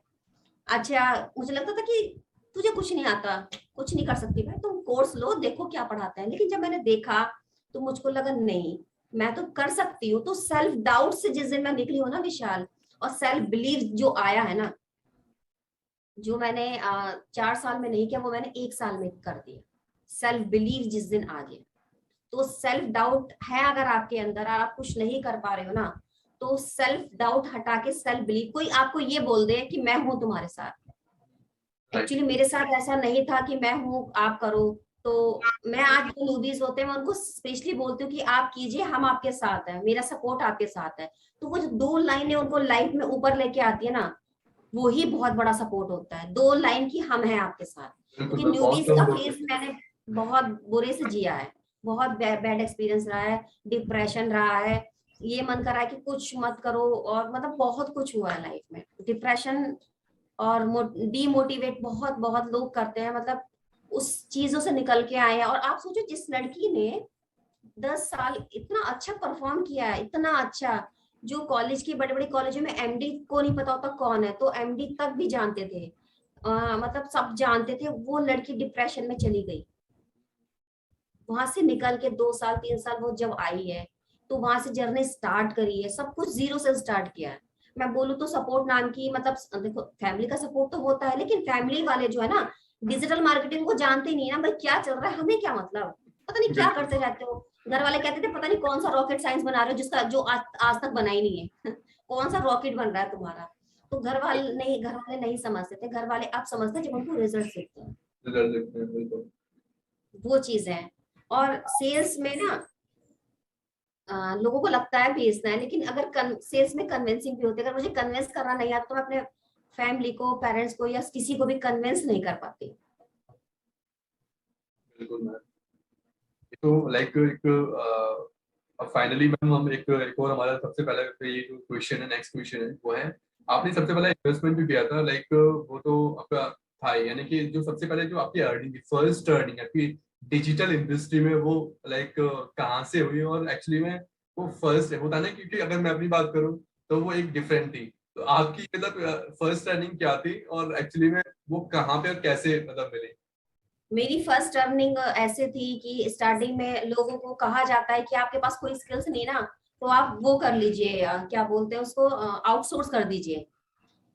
अच्छा, मुझे लगता था कि तुझे कुछ नहीं आता, कुछ नहीं कर सकती। भाई तुम कोर्स लो, देखो क्या पढ़ाते हैं। लेकिन जब मैंने देखा तो मुझको लगा नहीं, मैं तो कर सकती हूँ। तो सेल्फ डाउट से जिस दिन मैं निकली हूँ ना विशाल, और सेल्फ बिलीव जो आया है ना, जो मैंने 4 साल में नहीं किया, वो मैंने 1 साल में कर दिया। सेल्फ बिलीव जिस दिन आ गया, तो सेल्फ डाउट है अगर आपके अंदर और आप कुछ नहीं कर पा रहे हो ना, तो सेल्फ डाउट हटा के सेल्फ बिलीव, कोई आपको ये बोल दे कि मैं हूं तुम्हारे साथ, एक्चुअली मेरे साथ ऐसा नहीं था कि मैं हूँ आप करो। तो मैं आज जो न्यूबीज होते हैं मैं उनको स्पेशली बोलती हूँ कि आप कीजिए, हम आपके साथ हैं, मेरा सपोर्ट आपके साथ है। तो वो जो 2 लाइनें उनको लाइफ में ऊपर लेके आती है ना, वो ही बहुत बड़ा सपोर्ट होता है, 2 लाइन की हम हैं आपके साथ। बिल्कुल क्योंकि मैम, बहुत न्यूबीज कम का लोग फेज हैं। मैंने बहुत बुरे से जिया है, बहुत बैड एक्सपीरियंस रहा है, डिप्रेशन रहा है, ये मन कर रहा है कि कुछ मत करो, और मतलब बहुत कुछ हुआ है लाइफ में, डिप्रेशन और डीमोटिवेट बहुत बहुत लोग करते हैं, मतलब उस चीजों से निकल के आए हैं। और आप सोचो, जिस लड़की ने 10 साल इतना अच्छा परफॉर्म किया है, इतना अच्छा, जो कॉलेज की बड़े बड़े कॉलेजों में एमडी को नहीं पता होता कौन है, तो एमडी तक भी जानते थे, मतलब सब जानते थे, वो लड़की डिप्रेशन में चली गई। वहां से निकल के 2 साल 3 साल वो जब आई है, तो वहां से जर्नी स्टार्ट करी है, सब कुछ जीरो से स्टार्ट किया है। मैं बोलूँ तो सपोर्ट नाम की, मतलब देखो फैमिली का सपोर्ट तो होता है, लेकिन फैमिली वाले जो है ना, डिजिटल मार्केटिंग को जानते ही नहीं है ना भाई, क्या चल रहा है, हमें क्या मतलब, पता नहीं क्या बिल्कुल करते रहते हो। घर वाले कहते थे पता नहीं कौन सा रॉकेट साइंस बना रहे हो, जिसका जो आज तक बना ही नहीं है कौन सा रॉकेट बन रहा है तुम्हारा। तो घर वाले नहीं समझते थे, घर वाले अब समझते हैं जब उनको रिजल्ट देखते हैं, रिजल्ट देखते हैं, बिल्कुल। वो चीज है। और सेल्स में ना, लोगों को लगता है बेचना है, लेकिन अगर सेल्स में कन्विंसिंग भी होती है, अगर मुझे कन्विंस करना नहीं आता तो मैं अपने फैमिली को, पेरेंट्स को या किसी को भी कन्विंस नहीं कर पाती। बिल्कुल मैम। तो लाइक एक अब फाइनली मैम हम एक और हमारा सबसे पहला ये जो क्वेश्चन है, नेक्स्ट क्वेश्चन है वो है, आपने सबसे पहला इन्वेस्टमेंट जो किया था, लाइक वो तो आपका था ही, यानी कि जो सबसे पहले जो आपकी अर्निंग, फर्स्ट अर्निंग आपकी डिजिटल इंडस्ट्री में, वो लाइक कहाँ से हुई, और एक्चुअली में वो फर्स्ट होता है ना, क्योंकि अगर मैं अपनी बात करूँ तो वो एक डिफरेंट थी। तो आपकी मतलब फर्स्ट अर्निंग क्या थी, और एक्चुअली में वो कहाँ पे और कैसे मतलब मिली? मेरी फर्स्ट अर्निंग ऐसे थी कि स्टार्टिंग में लोगों को कहा जाता है कि आपके पास कोई स्किल्स नहीं ना, तो आप वो कर लीजिए, क्या बोलते हैं उसको, आउटसोर्स कर दीजिए।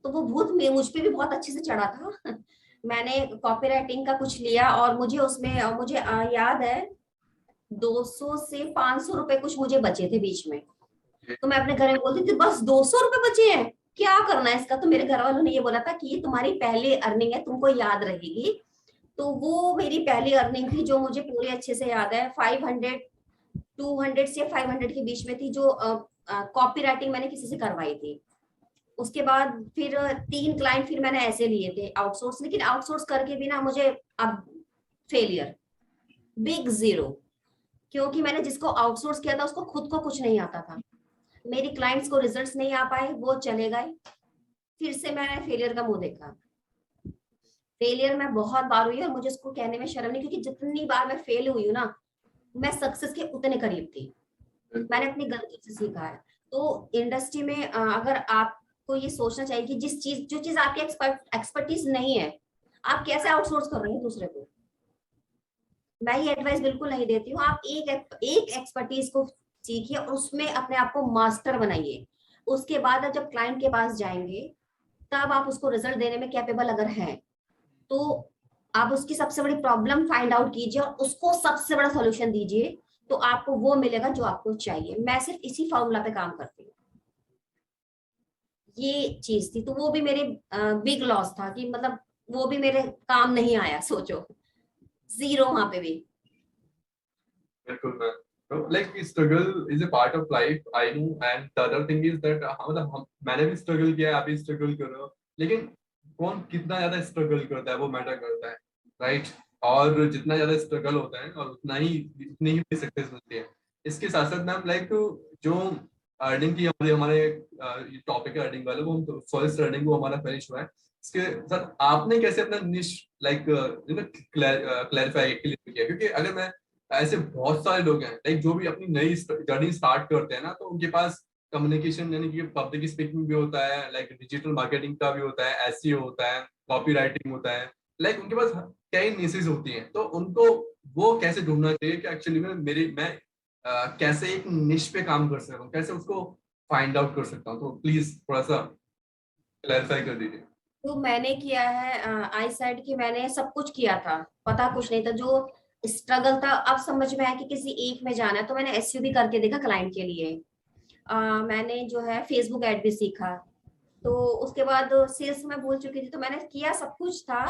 तो वो भूत में मुझ पे भी बहुत अच्छे से चढ़ा था मैंने कॉपी राइटिंग का कुछ लिया, और मुझे उसमें मुझे याद है 200 से 500 रुपए कुछ मुझे बचे थे बीच में। तो मैं अपने घर में बोलती थी बस 200 रुपए बचे हैं, क्या करना है इसका। तो मेरे घर वालों ने ये बोला था कि ये तुम्हारी पहली अर्निंग है, तुमको याद रहेगी। तो वो मेरी पहली अर्निंग थी, जो मुझे पूरे अच्छे से याद है, 500 200 से 500 के बीच में थी, जो कॉपी राइटिंग मैंने किसी से करवाई थी। उसके बाद फिर 3 क्लाइंट फिर मैंने ऐसे लिए थे आउटसोर्स, लेकिन आउटसोर्स करके भी ना मुझे अब फेलियर, बिग जीरो, क्योंकि मैंने जिसको आउटसोर्स किया था उसको खुद को कुछ नहीं आता था। मेरी क्लाइंट्स को रिजल्ट्स नहीं आ पाए, वो चले गए, फिर से मैंने फेलियर का मुंह देखा। फेलियर मैं बहुत बार हुई और मुझे उसको कहने में शर्म नहीं, क्योंकि जितनी बार मैं फेल हुई हूँ ना, मैं सक्सेस के उतने करीब थी। मैंने अपनी गलती से सीखा है। तो इंडस्ट्री में अगर आपको ये सोचना चाहिए कि जो चीज आपकी एक्सपर्टीज नहीं है, आप कैसे आउटसोर्स कर रहे हैं दूसरे को। मैं ये एडवाइस बिल्कुल नहीं देती हूँ। आप एक एक्सपर्टीज को सीखिए और उसमें अपने आप को मास्टर बनाइए। उसके बाद आप जब क्लाइंट के पास जाएंगे, तब आप उसको रिजल्ट देने में कैपेबल अगर हैं, तो आप उसकी सबसे बड़ी प्रॉब्लम फाइंड आउट कीजिए और उसको सबसे बड़ा सॉल्यूशन दीजिए, तो आपको वो मिलेगा जो आपको चाहिए। मैं सिर्फ इसी फॉर्मूला पे काम करती हूँ। ये चीज थी, तो वो भी मेरे बिग लॉस था कि मतलब वो भी मेरे काम नहीं आया, सोचो, जीरो वहां पे भी। बिल्कुल मैम। तो like struggle is a part of life, I know, and the other thing is that मतलब हम, मैंने भी स्ट्रगल किया है, आप भी स्ट्रगल कर रहे हो, लेकिन कौन कितना ज्यादा स्ट्रगल करता है वो मैटर करता है, राइट? और जितना ज्यादा स्ट्रगल होता है और उतनी ही सक्सेस मिलती है। इसके साथ साथ मैम लाइक जो अर्निंग की हमारे हमारे टॉपिक है अर्निंग वाले, वो हम फर्स्ट अर्निंग वो हमारा फिनिश हुआ है। इसके साथ आपने कैसे अपना निश लाइक क्लैरिफाई क्लियर किया? क्योंकि अगर मैं, ऐसे बहुत सारे लोग हैं लाइक जो भी अपनी नई जर्नी स्टार्ट करते हैं ना, तो उनके पास कम्युनिकेशन यानी कि पब्लिक स्पीकिंग भी होता है, लाइक डिजिटल मार्केटिंग का भी होता है, एसईओ होता है, कॉपी राइटिंग होता है, लाइक उनके पास कई निशेस होती हैं। तो उनको वो कैसे ढूंढना चाहिए कि एक्चुअली में मैं कैसे एक निश पे काम कर सकता हूँ, कैसे उसको फाइंड आउट कर सकता हूँ? तो प्लीज थोड़ा सा क्लैरिफाई कर दीजिए। तो मैंने किया है आई साइड की, मैंने सब कुछ किया था, पता कुछ नहीं था। जो स्ट्रगल था, अब समझ में आया कि किसी एक में जाना है, तो मैंने एसईओ भी करके देखा क्लाइंट के लिए। मैंने जो है फेसबुक एड भी सीखा, तो उसके बाद सेल्स में बोल चुकी थी, तो मैंने किया सब कुछ था,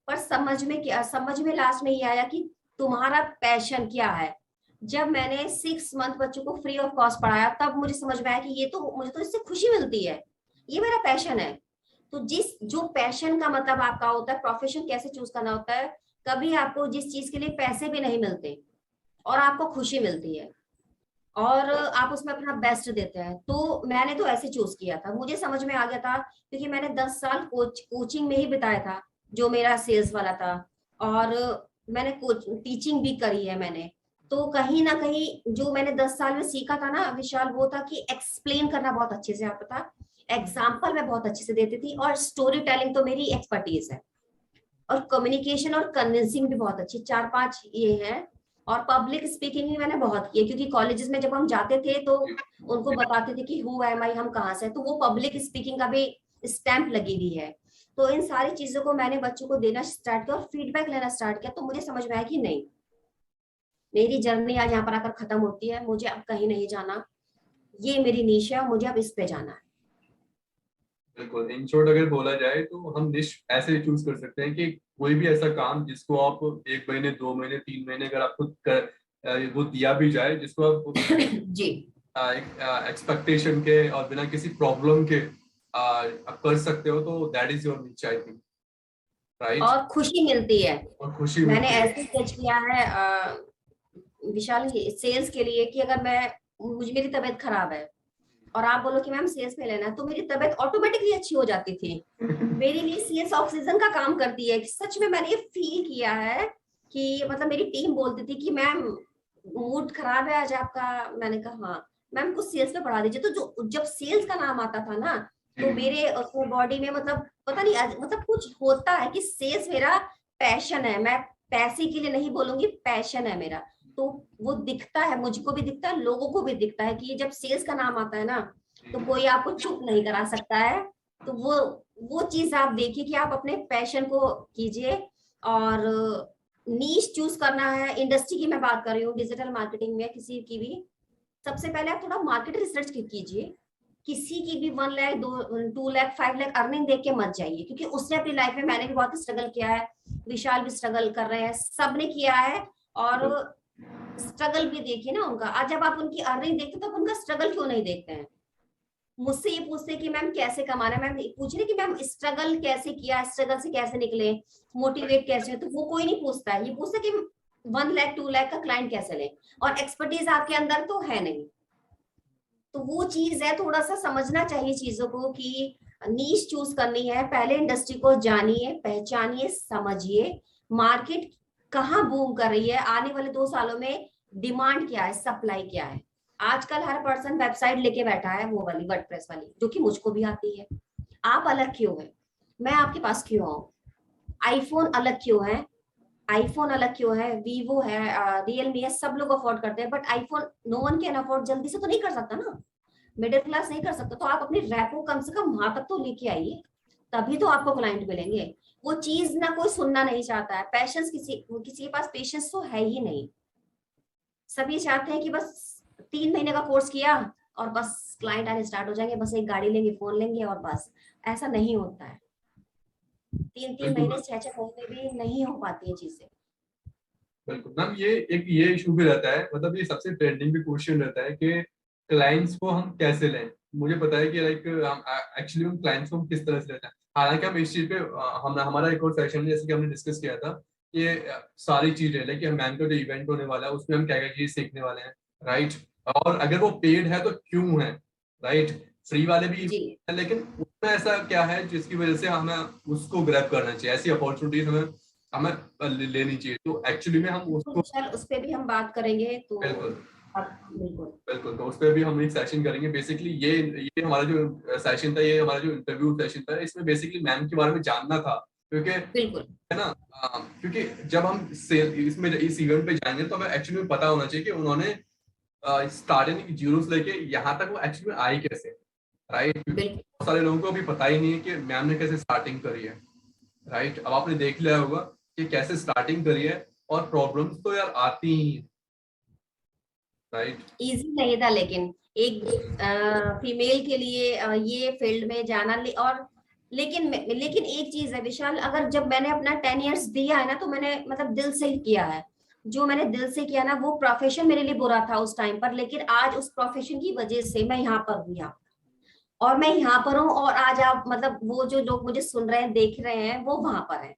पर समझ में लास्ट में ये आया कि तुम्हारा पैशन क्या है। जब मैंने 6 मंथ बच्चों को फ्री ऑफ कॉस्ट पढ़ाया, तब मुझे समझ में आया कि ये तो मुझे तो इससे खुशी मिलती है, ये मेरा पैशन है। तो जिस जो पैशन का मतलब आपका होता है, प्रोफेशन कैसे चूज करना होता है, कभी आपको जिस चीज के लिए पैसे भी नहीं मिलते और आपको खुशी मिलती है और आप उसमें अपना बेस्ट देते हैं, तो मैंने तो ऐसे चूज किया था। मुझे समझ में आ गया था क्योंकि मैंने 10 साल कोचिंग में ही बिताया था, जो मेरा सेल्स वाला था, और मैंने टीचिंग भी करी है मैंने। तो कहीं ना कहीं जो मैंने 10 साल में सीखा था ना विशाल, वो था कि एक्सप्लेन करना बहुत अच्छे से आता था, एग्जाम्पल मैं बहुत अच्छे से देती थी, और स्टोरी टेलिंग तो मेरी एक्सपर्टीज है, और कम्युनिकेशन और कन्विंसिंग भी बहुत अच्छी, 4-5 ये है। और पब्लिक स्पीकिंग भी मैंने बहुत की है, क्योंकि कॉलेजेस में जब हम जाते थे तो उनको बताते थे कि हु एम आई, हम कहाँ से, तो वो पब्लिक स्पीकिंग का भी स्टैंप लगी हुई है। तो इन सारी चीजों को मैंने बच्चों को देना स्टार्ट किया और फीडबैक लेना स्टार्ट किया, तो मुझे समझ में आया कि नहीं, मेरी जर्नी आज यहाँ पर आकर खत्म होती है, मुझे अब कहीं नहीं जाना, ये मेरी नीश है और मुझे अब इस पे जाना है। बिल्कुल, इन शॉर्ट अगर बोला जाए तो हम निश ऐसे चूज कर सकते हैं कि कोई भी ऐसा काम जिसको आप 1 महीने, 2 महीने, 3 महीने अगर आपको वो दिया भी जाए, जिसको आप जी। एक्सपेक्टेशन के और बिना किसी प्रॉब्लम के आप कर सकते हो, तो दैट इज योर निच, आई थिंक, राइट। और खुशी मिलती है। और खुशी मैंने मिलती है। ऐसे सोच किया है विशाल, सेल्स के लिए, कि अगर मेरी तबीयत खराब है और आप बोलो कि मैम सेल्स में लेना है, तो मेरी तबीयत ऑटोमेटिकली अच्छी हो जाती थी। मेरे लिए सेल्स ऑक्सीजन का काम करती है, कि सच में मैंने ये फील किया है कि मतलब मेरी टीम बोलती थी कि मैम मूड खराब है आज आपका, मैंने कहा हाँ मैम कुछ सेल्स पे बढ़ा दीजिए, तो जो जब सेल्स का नाम आता था ना, तो मेरे उसमें बॉडी में मतलब पता नहीं मतलब कुछ होता है कि सेल्स मेरा पैशन है, मैं पैसे के लिए नहीं बोलूंगी, पैशन है मेरा। तो वो दिखता है, मुझको भी दिखता है, लोगों को भी दिखता है कि जब सेल्स का नाम आता है ना, तो कोई आपको चुप नहीं करा सकता है। तो वो चीज आप देखिए कि आप अपने पैशन को कीजिए। और नीश चूज करना है, इंडस्ट्री की मैं बात कर रही हूँ, डिजिटल मार्केटिंग में किसी की भी, सबसे पहले आप थोड़ा मार्केट रिसर्च कीजिए। किसी की भी 1 लाख, 2 लाख, 5 लाख अर्निंग देख के मत जाइए, क्योंकि उसने अपनी लाइफ में, मैंने भी बहुत स्ट्रगल किया है, विशाल भी स्ट्रगल कर रहे हैं, सबने किया है। और स्ट्रगल भी देखिए ना उनका, आज जब आप उनकी अर्निंग देखते हो तो आप उनका स्ट्रगल क्यों नहीं देखते हैं। मुझसे ये पूछते हैं कि मैम कैसे कमाना है, मैम पूछ रही कि मैम स्ट्रगल कैसे किया, स्ट्रगल से कैसे निकले, मोटिवेट कैसे, तो वो कोई नहीं पूछता है, ये पूछता है कि 1 लाख 2 लाख का क्लाइंट कैसे ले, और एक्सपर्टीज आपके अंदर तो है नहीं। तो वो चीज है, थोड़ा सा समझना चाहिए चीजों को कि नीश चूज करनी है, पहले इंडस्ट्री को जानिए, पहचानिए, समझिए, मार्केट कहाँ बूम कर रही है आने वाले 2 सालों में, डिमांड क्या है, सप्लाई क्या है। आजकल हर पर्सन वेबसाइट लेके बैठा है, वो वाली वर्डप्रेस वाली, जो कि मुझको भी आती है। आप अलग क्यों है, मैं आपके पास क्यों आऊं। आईफोन अलग क्यों है, आईफोन अलग क्यों है, वीवो है, रियलमी है, सब लोग अफोर्ड करते हैं, but iPhone no one can afford, जल्दी से तो नहीं कर सकता ना, मिडिल क्लास नहीं कर सकता। तो आप अपनी रैपो कम से कम वहां तक तो लेके आइए, तभी तो आपको क्लाइंट मिलेंगे। वो चीज ना कोई सुनना नहीं चाहता है, पैशंस किसी किसी के पास पेशेंस तो है ही नहीं। सभी चाहते हैं कि बस 3 महीने का कोर्स किया और बस क्लाइंट आने स्टार्ट हो जाएंगे, बस एक गाड़ी लेंगे, फोन लेंगे, और बस। ऐसा नहीं होता है, 3-3 महीने, बिल्कुल 6-6 महीने भी नहीं हो पाती है चीजें। बिल्कुल मैम, ये इशू भी रहता है, मतलब ये सबसे ट्रेंडिंग भी क्वेश्चन रहता है कि क्लाइंट्स को हम कैसे लें। मुझे पता है कि लाइक हम एक्चुअली हम क्लाइंट्स को हम किस तरह से लेते हैं। हालांकि हम इस चीज पे हम हमारा एक और सेशन में जैसे कि हमने डिस्कस किया था, ये सारी चीजें लाइक मैम का जो इवेंट होने वाला है उसमें हम क्या क्या चीज सीखने वाले हैं, राइट। और अगर वो पेड है तो क्यों है, राइट। फ्री वाले भी जी। है, लेकिन उसमें ऐसा क्या है जिसकी वजह से हमें उसको ग्रैब करना चाहिए, ऐसी अपॉर्चुनिटीज हमें हमें लेनी चाहिए, तो एक्चुअली में हम बिल्कुल उसको। विशाल, उस पर भी हम बात करेंगे तो बिल्कुल आप बिल्कुल। बिल्कुल, तो उस पर भी हम एक सेशन करेंगे। बेसिकली ये हमारा जो सेशन था, ये हमारा जो इंटरव्यू सेशन था, इसमें बेसिकली मैम के बारे में जानना था, क्योंकि बिल्कुल। है ना, क्योंकि जब हम इसमें इस इवेंट पे जाएंगे तो हमें एक्चुअली में पता होना चाहिए कि उन्होंने स्टार्टिंग जीरो से लेके यहाँ तक वो एक्चुअली में आई कैसे, राइट। बिल्कुल। बहुत सारे लोगों को अभी पता ही नहीं है कि मैम ने कैसे स्टार्टिंग करी है, राइट। अब आपने देख लिया होगा कि कैसे स्टार्टिंग करी है, और प्रॉब्लम्स तो यार आती ही हैं, राइट। इजी नहीं था, लेकिन एक फीमेल के लिए ये फील्ड में जाना और लेकिन एक चीज है विशाल, अगर जब मैंने अपना 10 years दिया है ना, तो मैंने मतलब दिल से ही किया है। जो मैंने दिल से किया ना, वो प्रोफेशन मेरे लिए बुरा था उस टाइम पर, लेकिन आज उस प्रोफेशन की वजह से मैं यहाँ पर हूँ, यहाँ और मैं यहाँ पर हूँ, और आज आप मतलब वो जो लोग मुझे सुन रहे हैं, देख रहे हैं, वो वहां पर है।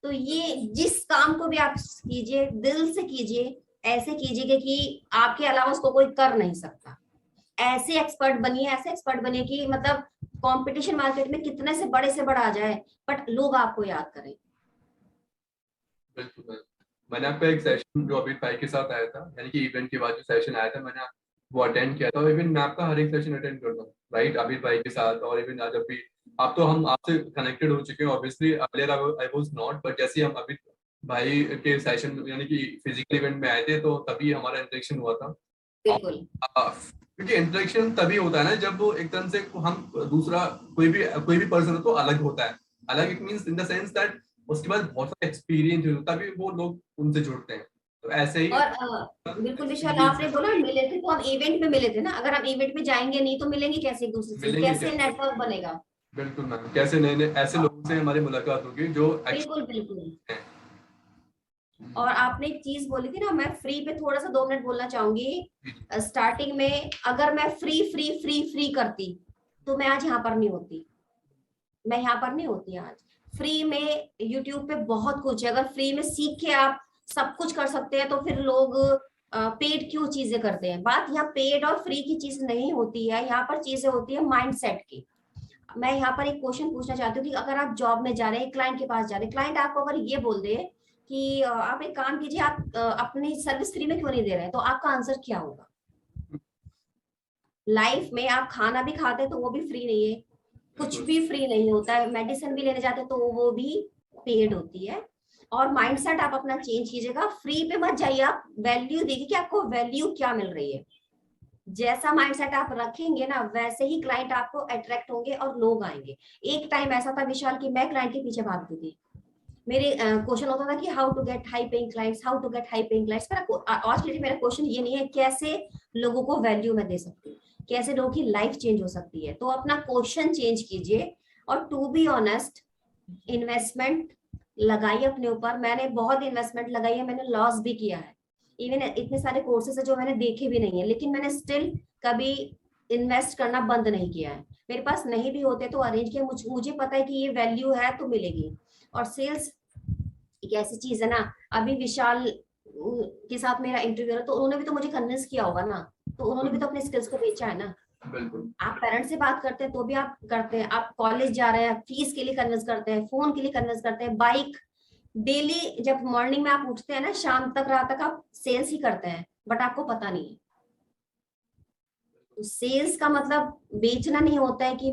तो ये जिस काम को भी आप कीजिए, दिल से कीजिए, ऐसे कीजिए कि आपके अलावा उसको कोई कर नहीं सकता। ऐसे एक्सपर्ट बनिए, ऐसे एक्सपर्ट बनिए कि मतलब कंपटीशन मार्केट में कितने से बड़ा आ जाए, बट लोग आपको याद करें। बिल्कुल। मैंने आपका एक सेशन जो अभी भाई के साथ आया था, यानी कि इवेंट के बाद जो सेशन आया था, मैंने वो अटेंड किया था। इवन मैं आपका हर एक सेशन अटेंड करता हूँ, राइट, अभी भाई के साथ। और इवन आज अभी आप तो हम आपसे कनेक्टेड हो चुके हैं obviously, earlier I was not, but जैसे हम अभी भाई के सेशन यानी कि फिजिकल इवेंट में आए थे, तो तभी हमारा इंटरेक्शन हुआ था। बिल्कुल। क्योंकि इंटरेक्शन तभी होता है ना जब वो एक तरह से हम दूसरा कोई भी पर्सन तो अलग होता है। अलग it means in the sense that उसके बाद बहुत सारा एक्सपीरियंस होता है, तभी वो लोग उनसे जुड़ते हैं। तो ऐसे ही और बिल्कुल विशाल, एक्सपीरियंस आपने बोला मिले थे, तो हम इवेंट में मिले थे ना। अगर हम इवेंट में जाएंगे नहीं तो मिलेंगे कैसे एक दूसरे से, मिलेंगे कैसे कैसे। नेटवर्क बनेगा? बिल्कुल मैम, कैसे नए नए ऐसे लोगों से हमारी मुलाकात होगी जो बिल्कुल बिल्कुल। एक्चुअली और आपने एक चीज बोली थी ना, मैं फ्री पे थोड़ा सा 2 मिनट बोलना चाहूंगी। स्टार्टिंग में अगर मैं फ्री फ्री फ्री फ्री करती, तो मैं आज यहाँ पर नहीं होती। मैं यहाँ पर नहीं होती आज। फ्री में यूट्यूब पे बहुत कुछ है, अगर फ्री में सीख के आप सब कुछ कर सकते हैं, तो फिर लोग पेड क्यों चीजें करते हैं? बात यहाँ पेड और फ्री की चीज नहीं होती है, यहाँ पर चीजें होती है माइंडसेट की। मैं यहाँ पर एक क्वेश्चन पूछना चाहती हूँ कि अगर आप जॉब में जा रहे हैं, क्लाइंट के पास जा रहे हैं, क्लाइंट आपको अगर ये बोल दे कि आप एक काम कीजिए, आप अपनी सर्विस फ्री में क्यों नहीं दे रहे हैं, तो आपका आंसर क्या होगा? लाइफ में आप खाना भी खाते हैं तो वो भी फ्री नहीं है, कुछ भी फ्री नहीं होता है। मेडिसिन भी लेने जाते हैं तो वो भी पेड होती है। और माइंडसेट आप अपना चेंज कीजिएगा, फ्री पे मत जाइए, आप वैल्यू देखिए कि आपको वैल्यू क्या मिल रही है। जैसा माइंडसेट आप रखेंगे ना, वैसे ही क्लाइंट आपको अट्रैक्ट होंगे और लोग आएंगे। एक टाइम ऐसा था विशाल कि मैं क्लाइंट के पीछे भागती थी। मेरे क्वेश्चन होता था कि how to get high paying clients, how to get high paying clients. आज के लिए मेरा क्वेश्चन ये नहीं है कैसे लोगों को वैल्यू में दे सकती हूँ, कैसे लोगों की लाइफ चेंज हो सकती है। तो अपना क्वेश्चन चेंज कीजिए। और टू बी ऑनेस्ट, इन्वेस्टमेंट लगाइए अपने ऊपर। मैंने बहुत इन्वेस्टमेंट लगाई है, मैंने लॉस भी किया है। इवन इतने सारे कोर्सेज है जो मैंने देखे भी नहीं है, लेकिन मैंने स्टिल कभी इन्वेस्ट करना बंद नहीं किया है। मेरे पास नहीं भी होते तो अरेंज किया। मुझे पता है कि ये वैल्यू है तो मिलेगी। और सेल्स एक ऐसी चीज है ना, अभी विशाल के साथ मेरा इंटरव्यू है, तो उन्होंने भी तो मुझे कन्विंस किया होगा ना, तो उन्होंने भी तो अपने स्किल्स को बेचा है ना। बिल्कुल। आप पेरेंट्स से बात करते हैं तो भी आप करते हैं, आप कॉलेज जा रहे हैं फीस के लिए कन्विंस करते हैं, फोन के लिए कन्विंस करते हैं, बाइक डेली जब मॉर्निंग में आप उठते हैं ना, शाम तक रात तक आप सेल्स ही करते हैं, बट आपको पता नहीं है। तो सेल्स का मतलब बेचना नहीं होता है कि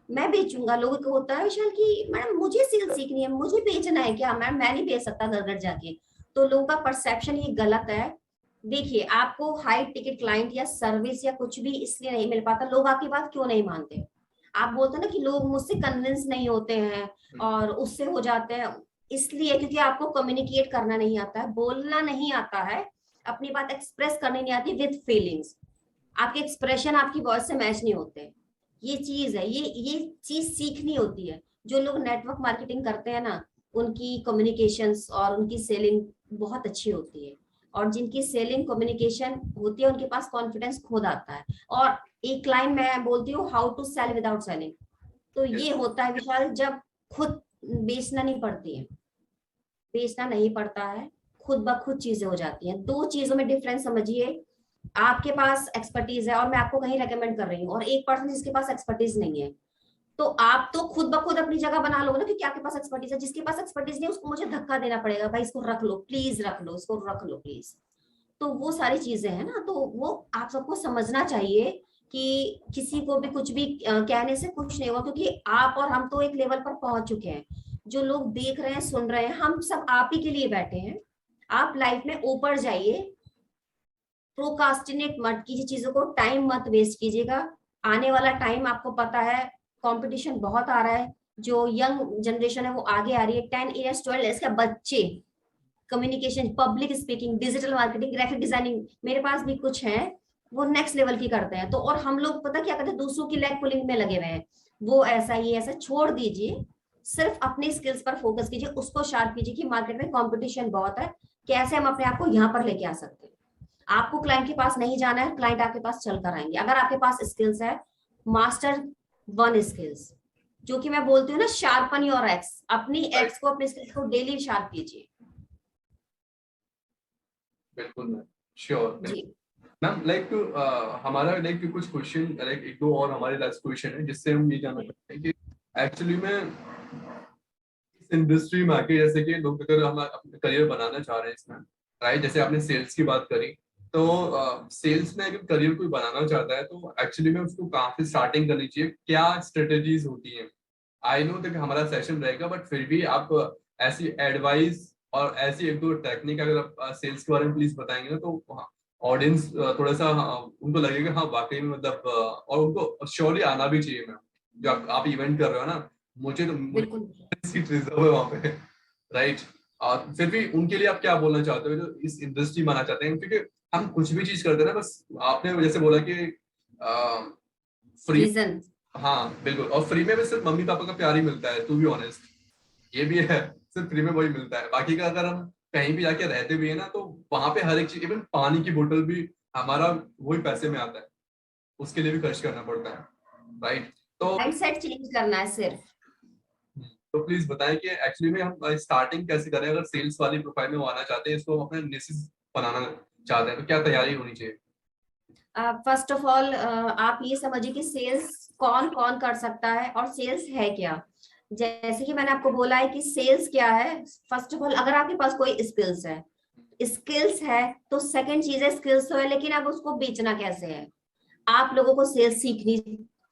मैं बेचूंगा। लोगों को होता है विशाल कि मैडम मुझे सेल्स सीखनी है, मुझे बेचना है क्या? मैम मैं नहीं बेच सकता घर घर जाके। तो लोगों का परसेप्शन ये गलत है। देखिए, आपको हाई टिकट क्लाइंट या सर्विस या कुछ भी इसलिए नहीं मिल पाता, लोग आपकी बात क्यों नहीं मानते? आप बोलते हैं ना कि लोग मुझसे कन्विंस नहीं होते हैं और उससे हो जाते हैं, इसलिए क्योंकि आपको कम्युनिकेट करना नहीं आता है, बोलना नहीं आता है, अपनी बात एक्सप्रेस करनी नहीं आती विद फीलिंग्स। आपके एक्सप्रेशन आपकी वॉइस से मैच नहीं होते। ये चीज है, ये चीज सीखनी होती है। जो लोग नेटवर्क मार्केटिंग करते हैं ना, उनकी कम्युनिकेशंस और उनकी सेलिंग बहुत अच्छी होती है। और जिनकी सेलिंग कम्युनिकेशन होती है, उनके पास कॉन्फिडेंस खुद आता है। और एक लाइन मैं बोलती हूँ, how to sell without selling. तो ये होता है विशाल, जब खुद बेचना नहीं पड़ती है, बेचना नहीं पड़ता है, खुद ब खुद चीजें हो जाती हैं। दो चीजों में डिफरेंस समझिए। आपके पास एक्सपर्टीज है और मैं आपको कहीं रेकमेंड कर रही हूँ, और एक पर्सन जिसके पास एक्सपर्टीज नहीं है, तो आप तो खुद ब खुद अपनी जगह बना लोगे ना, क्योंकि आपके पास एक्सपर्टीज है। जिसके पास एक्सपर्टीज नहीं, उसको मुझे धक्का देना पड़ेगा, भाई इसको रख लो प्लीज, रख लो इसको, रख लो प्लीज। तो वो सारी चीजें हैं ना, तो वो आप सबको समझना चाहिए कि किसी को भी कुछ भी कहने से कुछ नहीं होगा, क्योंकि आप और हम तो एक लेवल पर पहुंच चुके हैं। जो लोग देख रहे हैं, सुन रहे हैं, हम सब आप ही के लिए बैठे हैं। आप लाइफ में ऊपर जाइए, प्रोकास्टिनेट मत कीजिए चीजों को, टाइम मत वेस्ट कीजिएगा। आने वाला टाइम आपको पता है, कंपटीशन बहुत आ रहा है। जो यंग जनरेशन है वो आगे आ रही है, 10 years 12 years के बच्चे communication, public speaking, digital marketing, graphic designing, मेरे पास भी कुछ है वो नेक्स्ट लेवल की करते हैं। तो और हम लोग पता क्या करते हैं, दूसरों की लेग पुलिंग में लगे हुए हैं, वो ऐसा ये ऐसा छोड़ दीजिए, सिर्फ अपनी स्किल्स पर फोकस कीजिए, उसको शार्प कीजिए कि मार्केट में कंपटीशन बहुत है, कैसे हम अपने आप को यहाँ पर लेके आ सकते हैं। आपको क्लाइंट के पास नहीं जाना है, क्लाइंट आपके पास चलकर आएंगे अगर आपके पास स्किल्स है। मास्टर वन स्किल्स, जो कि मैं बोलती हूँ ना, शार्पन योर एक्स, अपनी एक्स को, अपने स्किल्स को डेली शार्प कीजिए। बिल्कुल मैम, श्योर जी मैम। लाइक हमारा लाइक कुछ क्वेश्चन, लाइक एक दो और हमारे लास्ट क्वेश्चन है जिससे हम ये जानना चाहते हैं कि एक्चुअली में इस इंडस्ट्री में आके, जैसे कि लोग अगर हम अपना करियर बनाना चाह रहे हैं इसमें, राइट, जैसे आपने सेल्स की बात करी, तो सेल्स में अगर करियर कोई बनाना चाहता है तो एक्चुअली में उसको कहाँ से स्टार्टिंग करनी चाहिए, क्या स्ट्रेटेजीज होती हैं? आई नो कि हमारा सेशन रहेगा, बट फिर भी आप ऐसी एडवाइस और ऐसी एक दो टेक्निक अगर आप सेल्स के बारे में प्लीज बताएंगे ना, तो ऑडियंस थोड़ा सा उनको लगेगा हाँ वाकई में, मतलब और उनको श्योरली आना भी चाहिए मैम। जो आप इवेंट कर रहे हो ना, मुझे बिल्कुल। सीट रिजर्व है वहां पे, राइट। फिर भी उनके लिए आप क्या बोलना चाहते हो जो इस इंडस्ट्री में आना चाहते हैं? क्योंकि हम कुछ भी चीज करते हैं ना, बस आपने जैसे बोला कि फ्री, रीजन। हाँ बिल्कुल, और फ्री में भी सिर्फ मम्मी पापा का प्यार ही मिलता है, टू बी ऑनेस्ट, ये भी है, सिर्फ फ्री में वही मिलता है। बाकी का अगर हम कहीं भी जाके रहते भी है ना, तो वहां पे हर एक चीज, इवन पानी की बोतल भी हमारा वही पैसे में आता है, उसके लिए भी खर्च करना पड़ता है, राइट। तो माइंडसेट चेंज करना है सिर्फ। तो प्लीज बताएं कि एक्चुअली में हम स्टार्टिंग कैसे करें, अगर सेल्स वाली प्रोफाइल में वो आना चाहते हैं, इसको हम अपने निश्चित बनाना चाहते हैं, तो क्या तैयारी होनी चाहिए? फर्स्ट ऑफ ऑल आप ये समझिए कि सेल्स कौन कौन कर सकता है और सेल्स है क्या। जैसे कि मैंने आपको बोला है कि सेल्स क्या है, फर्स्ट ऑफ ऑल अगर आपके पास कोई स्किल्स है तो सेकंड चीज है, स्किल्स तो है लेकिन अब उसको बेचना कैसे है, आप लोगों को सेल्स सीखनी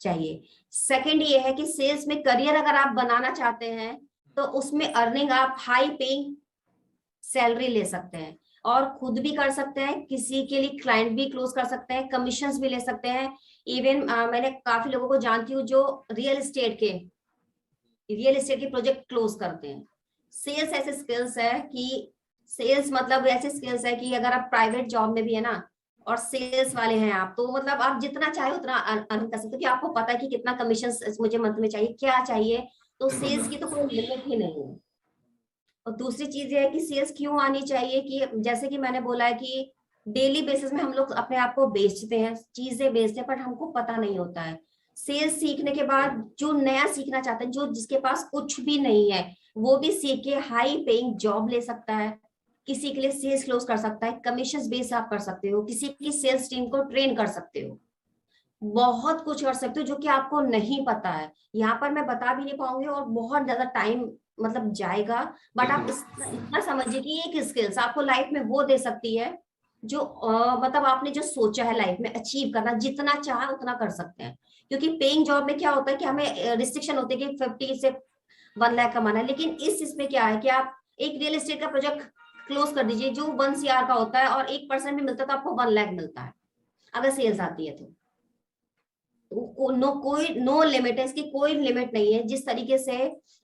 चाहिए। सेकंड ये है कि सेल्स में करियर अगर आप बनाना चाहते हैं तो उसमें अर्निंग आप हाई पेइंग सैलरी ले सकते हैं और खुद भी कर सकते हैं, किसी के लिए क्लाइंट भी क्लोज कर सकते हैं, कमीशंस भी ले सकते हैं। इवन मैंने काफी लोगों को जानती हूँ जो रियल एस्टेट के प्रोजेक्ट क्लोज करते हैं। सेल्स ऐसे स्किल्स है कि सेल्स मतलब ऐसे स्किल्स है कि अगर आप प्राइवेट जॉब में भी है ना और सेल्स वाले हैं आप, तो मतलब आप जितना चाहे उतना अर्न कर सकते हो, कि आपको पता है कि कितना कमीशन मुझे मंथ में चाहिए, क्या चाहिए, तो बिल्कुल सेल्स मैम। की तो कोई लिमिट ही नहीं है। और दूसरी चीज ये है कि सेल्स क्यों आनी चाहिए, कि जैसे कि मैंने बोला है कि डेली बेसिस में हम लोग अपने आप को बेचते हैं, चीजें बेचते हैं, पर हमको पता नहीं होता है। सेल्स सीखने के बाद जो नया सीखना चाहते हैं, जो जिसके पास कुछ भी नहीं है, वो भी सीख के हाई पेइंग जॉब ले सकता है, किसी के लिए सेल्स क्लोज कर सकता है, कमीशन बेस आप कर सकते हो, किसी की सेल्स टीम को ट्रेन कर सकते हो, बहुत कुछ कर सकते हो जो कि आपको नहीं पता है। यहाँ पर मैं बता भी नहीं पाऊंगी और बहुत ज्यादा टाइम मतलब जाएगा। बट आप बिल्कुल इतना समझिए कि एक स्किल्स आपको लाइफ में वो दे सकती है जो मतलब आपने जो सोचा है लाइफ में अचीव करना, जितना चाहे उतना कर सकते हैं। क्योंकि पेइंग जॉब में क्या होता है कि हमें रिस्ट्रिक्शन होती है कि 50 से 1 लाख कमाना है, लेकिन इस इसमें क्या है कि आप एक रियल एस्टेट का प्रोजेक्ट क्लोज कर दीजिए जो 1 CR का होता है और 1% भी मिलता है तो आपको 1 लाख मिलता है अगर सेल्स आती है तो। कोई नो लिमिट है, इसकी कोई लिमिट नहीं है। जिस तरीके से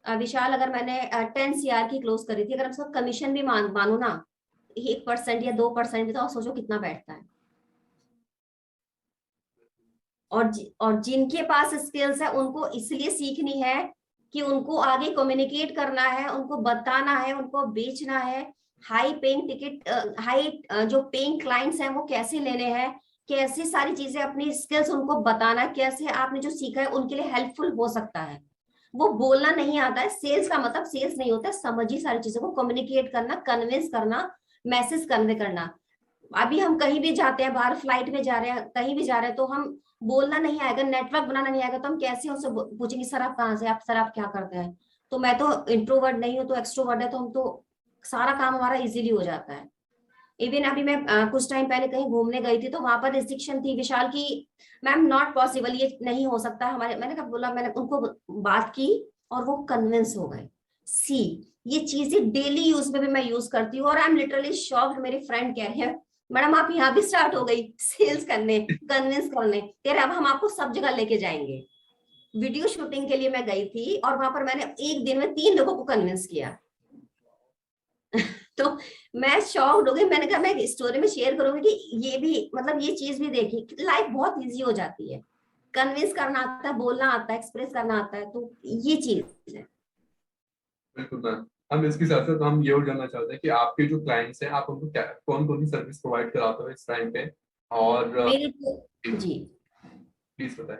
विशाल, अगर मैंने 10 CR की क्लोज करी थी, अगर उसका कमीशन भी मानू ना 1% या 2% भी, तो आप सोचो कितना बैठता है। और जिनके पास स्किल्स है उनको इसलिए सीखनी है कि उनको आगे कम्युनिकेट करना है, उनको बताना है, उनको बेचना है, हाई पेइंग टिकट, हाई जो पेइंग क्लाइंट्स हैं वो कैसे लेने हैं, कैसे सारी चीजें अपनी स्किल्स उनको बताना है, कैसे आपने जो सीखा है उनके लिए हेल्पफुल हो सकता है। वो बोलना नहीं आता है, सेल्स का मतलब सेल्स नहीं होता है, समझिए सारी चीजों को, कम्युनिकेट करना, कन्विंस करना, मैसेज कन्वे करना। अभी हम कहीं भी जाते हैं, बाहर फ्लाइट में जा रहे हैं, कहीं भी जा रहे हैं, तो हम बोलना नहीं आएगा, नेटवर्क बनाना नहीं आएगा, तो हम कैसे उनसे पूछेंगे सर आप कहाँ से, आप सर आप क्या करते हैं। तो मैं तो इंट्रोवर्ट नहीं हूँ तो एक्सट्रोवर्ट है, तो हम तो सारा काम हमारा इजीली हो जाता है। इवन अभी मैं कुछ टाइम पहले कहीं घूमने गई थी तो वहां पर रिस्ट्रिक्शन थी विशाल की, मैम नॉट पॉसिबल, ये नहीं हो सकता हमारे, मैंने कहा बोला, मैंने उनको बात की और वो कन्विंस हो गए। सी ये चीजें डेली यूज में भी मैं यूज करती हूँ और आई एम लिटरली शॉक्ड। मेरे फ्रेंड कह रहे हैं मैडम आप यहाँ भी स्टार्ट हो गई सेल्स करने, कन्विंस करने, तेरे अब हम आपको सब जगह लेके जाएंगे। वीडियो शूटिंग के लिए मैं गई थी और वहां पर मैंने एक दिन में 3 लोगों को कन्विंस किया। तो मैं शॉक्ड हो गई, मैंने कहा मैं स्टोरी में शेयर करूंगी कि ये भी मतलब ये चीज भी देखी, लाइफ बहुत इजी हो जाती है, कन्विंस करना आता है, बोलना आता है, एक्सप्रेस करना आता है, तो ये चीज है। बिल्कुल मैम। हम इसके साथ साथ हम ये और जानना चाहते हैं कि आपके जो क्लाइंट्स हैं आप उनको क्या कौन कौन सी सर्विस प्रोवाइड कराते हो इस टाइम पे, और मेरी जी, प्लीज बताएं।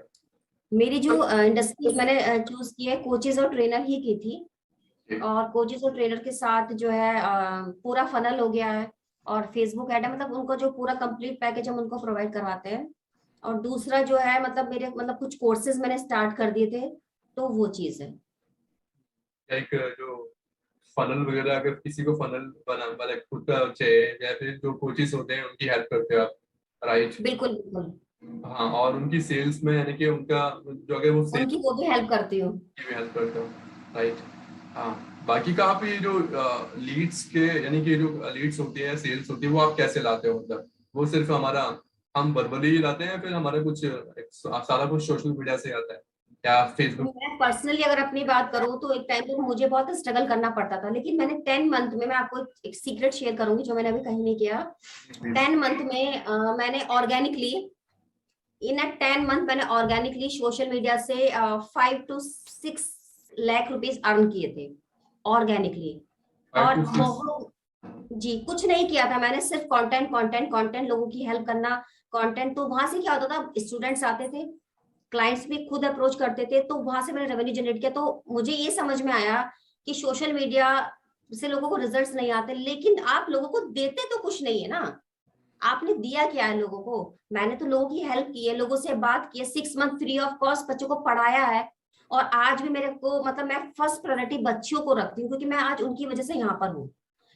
मेरी जो इंडस्ट्री मैंने चूज की है, कोचेज और ट्रेनर ही की थी। जी। और कोचेज और ट्रेनर के साथ जो है पूरा फनल हो गया है, और फेसबुक ऐड है, मतलब उनको जो पूरा कंप्लीट पैकेज हम उनको प्रोवाइड करवाते हैं। और दूसरा जो है मतलब मेरे मतलब कुछ कोर्सेज मैंने स्टार्ट कर दिए थे, तो वो चीज है। एक जो फनल वगैरह, अगर किसी को फनल बना मतलब खुद का चाहिए, या फिर जो कोचेस होते हैं उनकी हेल्प करते हो आप, राइट? बिल्कुल बिल्कुल, हाँ, और उनकी सेल्स में यानी कि उनका जो अगर वो सेल्स उनकी वो भी हेल्प करती हूँ। की भी हेल्प करते हो, राइट? हाँ। बाकी का आप ये जो लीड्स के यानी कि जो लीड्स होती है, सेल्स होती है, वो आप कैसे लाते हो? मतलब वो सिर्फ हमारा हम वर्बली ही लाते हैं, फिर हमारा कुछ सारा कुछ सोशल मीडिया से आता है या फेसबुक? मैं पर्सनली अगर अपनी बात करूँ तो एक टाइम पे मुझे बहुत स्ट्रगल करना पड़ता था, लेकिन मैंने 10 मंथ में, मैं आपको एक सीक्रेट शेयर करूंगी जो मैंने अभी कहीं नहीं किया। 10 मंथ में मैंने ऑर्गेनिकली, इन 10 मंथ मैंने ऑर्गेनिकली सोशल मीडिया से 5 to 6 लाख रुपीज अर्न किए थे, ऑर्गेनिकली। फाइव और टू सिक्स बहुत, जी कुछ नहीं किया था मैंने, सिर्फ कंटेंट कंटेंट कंटेंट, लोगों की हेल्प करना, कंटेंट। तो वहां से क्या होता था, स्टूडेंट्स आते थे, क्लाइंट्स भी खुद अप्रोच करते थे, तो वहां से मैंने रेवेन्यू जनरेट किया। तो मुझे ये समझ में आया कि सोशल मीडिया से लोगों को रिजल्ट्स नहीं आते, लेकिन आप लोगों को देते तो कुछ नहीं है ना, आपने दिया क्या है लोगों को? मैंने तो लोगों की हेल्प की है, लोगों से बात की है, 6 मंथ फ्री ऑफ कॉस्ट बच्चों को पढ़ाया है। और आज भी मेरे को मतलब मैं फर्स्ट प्रायोरिटी बच्चों को रखती हूँ, क्योंकि मैं आज उनकी वजह से यहाँ पर हूँ।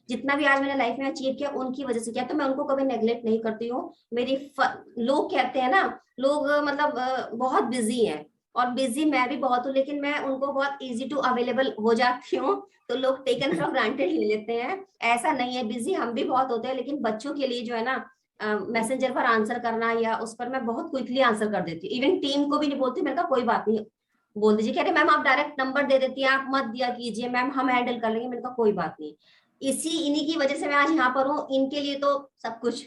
जितना भी आज मैंने लाइफ में अचीव किया उनकी वजह से किया, तो मैं उनको कभी नेग्लेक्ट नहीं करती हूँ। लोग कहते हैं ना, लोग मतलब बहुत बिजी हैं, और बिजी मैं भी बहुत हूँ, लेकिन मैं उनको बहुत इजी टू अवेलेबल हो जाती हूँ, तो लोग टेकन फॉर ग्रांटेड ले लेते हैं। ऐसा नहीं है, बिजी हम भी बहुत होते हैं, लेकिन बच्चों के लिए जो है ना, मैसेंजर पर आंसर करना या उस पर मैं बहुत क्विकली आंसर कर देती हूँ। इवन टीम को भी नहीं बोलती, मैंने कहा कोई बात नहीं, बोल दीजिए, कह रहे मैम आप डायरेक्ट नंबर दे देती हैं, आप मत दिया कीजिए मैम, हम हैंडल कर लेंगे। मैंने कहा कोई बात नहीं, इन्हीं की वजह से मैं आज यहाँ पर हूँ, इनके लिए तो सब कुछ।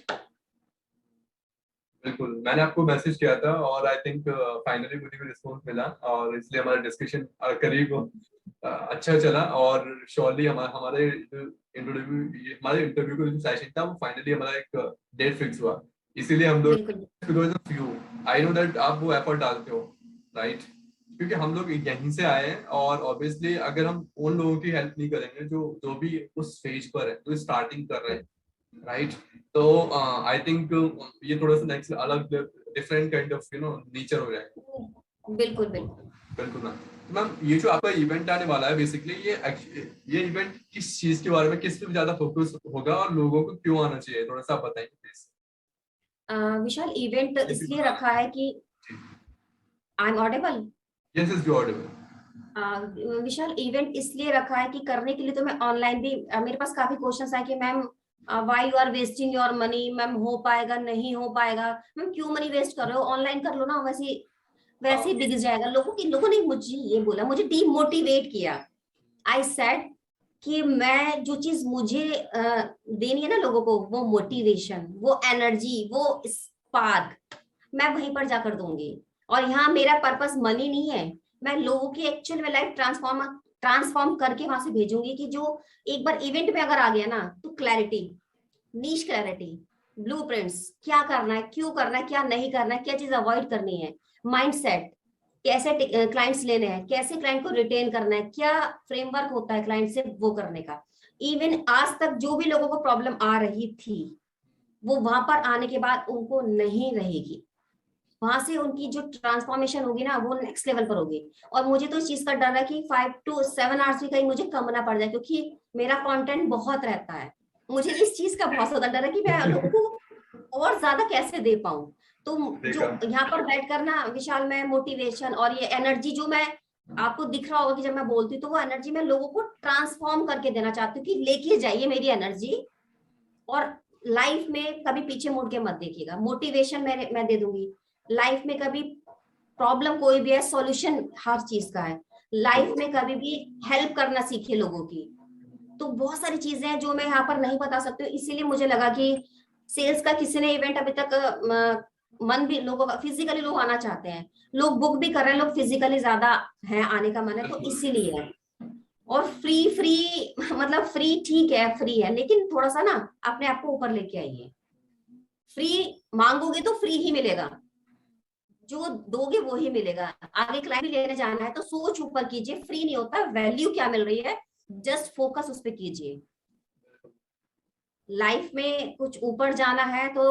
बिल्कुल, मैंने आपको मैसेज किया था और आई थिंक फाइनली मुझे भी रिस्पॉन्स मिला, और इसलिए हमारा डिस्कशन करीब अच्छा चला, और श्योरली हमारे इंटरव्यू हमारे इंटरव्यू का जो सेशन था वो फाइनली हमारा एक डेट फिक्स हुआ। इसीलिए हम लोग बिल्कुल फ्यू, आई नो दैट आप वो एफर्ट डालते हो, राइट? क्योंकि हम लोग यहीं से आए हैं, और ऑब्वियसली अगर हम उन लोगों की हेल्प नहीं करेंगे जो जो भी उस स्टेज पर है, जो स्टार्टिंग कर रहे हैं, राइट? तो आई थिंक ये थोड़ा सा नेक्स्ट अलग डिफरेंट काइंड ऑफ नेचर हो जाएगा। बिल्कुल बिल्कुल। बिल्कुल मैम। तो मैम ये जो आपका इवेंट आने वाला है, बेसिकली ये इवेंट किस चीज के बारे में, किस पे ज्यादा फोकस होगा, और लोगों को क्यों आना चाहिए, थोड़ा सा आप बताएंगे प्लीज? विशाल, इवेंट इसलिए रखा है कि I am audible. Yes is your Audible. Vishal, event इसलिए रखा है कि करने के लिए तो मैं ऑनलाइन भी मेरे पास काफी क्वेश्चंस आए कि ma'am why you are wasting your money, ma'am हो पाएगा नहीं हो पाएगा, मैम क्यों मनी वेस्ट कर रहे हो, ऑनलाइन कर लो ना, वैसे वैसे ही बिक जाएगा। लोगों ने मुझे ये बोला, मुझे डीमोटिवेट किया। आई सेड कि मैं जो चीज मुझे देनी है ना लोगों को, वो मोटिवेशन, वो एनर्जी, वो स्पार्क, मैं वहीं पर जाकर दूंगी। और यहाँ मेरा पर्पस मनी नहीं है, मैं लोगों की एक्चुअल में लाइफ ट्रांसफॉर्म ट्रांसफॉर्म करके वहां से भेजूंगी, कि जो एक बार इवेंट में अगर आ गया ना, तो क्लैरिटी, नीश क्लैरिटी, ब्लूप्रिंट्स, क्या करना है, क्यों करना है, क्या नहीं करना है, क्या चीज अवॉइड करनी है, माइंडसेट, कैसे क्लाइंट्स लेने हैं, कैसे क्लाइंट को रिटेन करना है, क्या फ्रेमवर्क होता है क्लाइंट से वो करने का। इवन आज तक जो भी लोगों को प्रॉब्लम आ रही थी, वो वहां पर आने के बाद उनको नहीं रहेगी। वहां से उनकी जो ट्रांसफॉर्मेशन होगी ना, वो नेक्स्ट लेवल पर होगी। और मुझे तो इस चीज का डर है कि 5 to 7 आवर्स भी कहीं मुझे कम ना पड़ जाए, क्योंकि मेरा कंटेंट बहुत रहता है। मुझे इस चीज का बहुत ज्यादा डर है कि मैं लोगों को और ज्यादा कैसे दे पाऊं। तो देखा। जो यहाँ पर बैठ कर ना विशाल, मैं मोटिवेशन और ये एनर्जी जो मैं, आपको दिख रहा होगा कि जब मैं बोलती हूँ तो वो एनर्जी मैं लोगों को ट्रांसफॉर्म करके देना चाहती हूँ, कि लेके जाइए मेरी एनर्जी, और लाइफ में कभी पीछे मुड़ के मत देखिएगा। मोटिवेशन मैं दे दूंगी, लाइफ में कभी प्रॉब्लम कोई भी है, सॉल्यूशन हर चीज का है। लाइफ में कभी भी हेल्प करना सीखे लोगों की, तो बहुत सारी चीजें हैं जो मैं यहाँ पर नहीं बता सकती हूँ, इसीलिए मुझे लगा कि सेल्स का किसी ने इवेंट अभी तक मन भी लोगों का, फिजिकली लोग आना चाहते हैं, लोग बुक भी कर रहे हैं, लोग फिजिकली ज्यादा है आने का मन है, तो बिल्कुल इसीलिए। और फ्री फ्री मतलब फ्री ठीक है, फ्री है, लेकिन थोड़ा सा ना अपने आप को ऊपर लेके आइए। फ्री मांगोगे तो फ्री ही मिलेगा, जो दोगे वो ही मिलेगा। आगे क्लाइंट भी लेने जाना है तो सोच ऊपर कीजिए, फ्री नहीं होता, वैल्यू क्या मिल रही है, जस्ट फोकस उस पर कीजिए। लाइफ में कुछ ऊपर जाना है तो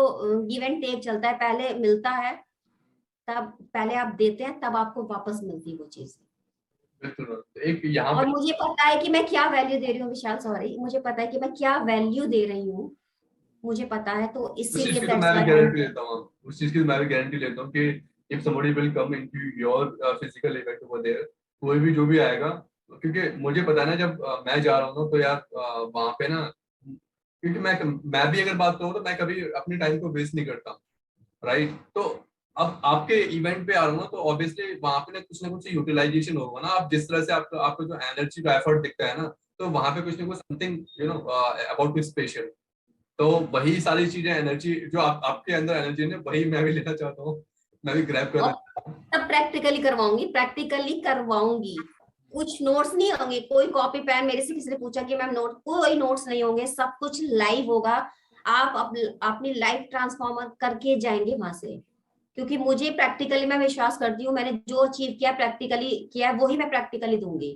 गिव एंड टेक चलता है, पहले मिलता है, तब पहले आप देते हैं, तब आपको वापस मिलती है वो चीज। बिल्कुल। एक यहाँ और पे मुझे पता है कि मैं क्या वैल्यू दे रही हूँ विशाल, सॉरी, मुझे पता है कि मैं क्या वैल्यू दे रही हूँ, मुझे पता है, तो उस चीज इसीलिए की तो दैट्स मैं भी व्हाई आई गारंटी एम। लेता हूँ, उस चीज की तो मैं भी गारंटी लेता हूँ कि if somebody will come into your physical event over there, कोई भी जो भी आएगा, क्योंकि मुझे पता है ना, जब मैं जा रहा हूँ ना, तो यार वहां पे ना, क्योंकि मैं भी अगर बात करूँ तो मैं कभी अपने टाइम को वेस्ट नहीं करता, राइट? तो अब आपके इवेंट पे आ रहा हूँ ना, तो ऑब्वियसली वहां पे ना कुछ यूटिलाइजेशन होगा ना, आप जिस तरह से आपका आपको जो एनर्जी का एफर्ट दिखता है ना, तो वहां पे कुछ ना कुछ समथिंग अबाउट स्पेशल। तो वही सारी चीजें, एनर्जी जो आपके अंदर एनर्जी है, वही मैं भी लेना चाहता हूँ, मैं भी ग्रैब करना और चाहता हूँ। तब प्रैक्टिकली करवाऊंगी, प्रैक्टिकली करवाऊंगी। कुछ नोट्स नहीं होंगे, कोई कॉपी पेन, मेरे से किसी ने पूछा कि मैम नोट, कोई नोट्स नहीं होंगे, सब कुछ लाइव होगा। आप अपनी लाइफ ट्रांसफॉर्मर करके जाएंगे वहां से, क्योंकि मुझे प्रैक्टिकली, मैं विश्वास करती हूँ, मैंने जो अचीव किया प्रैक्टिकली किया, वही मैं प्रैक्टिकली दूंगी।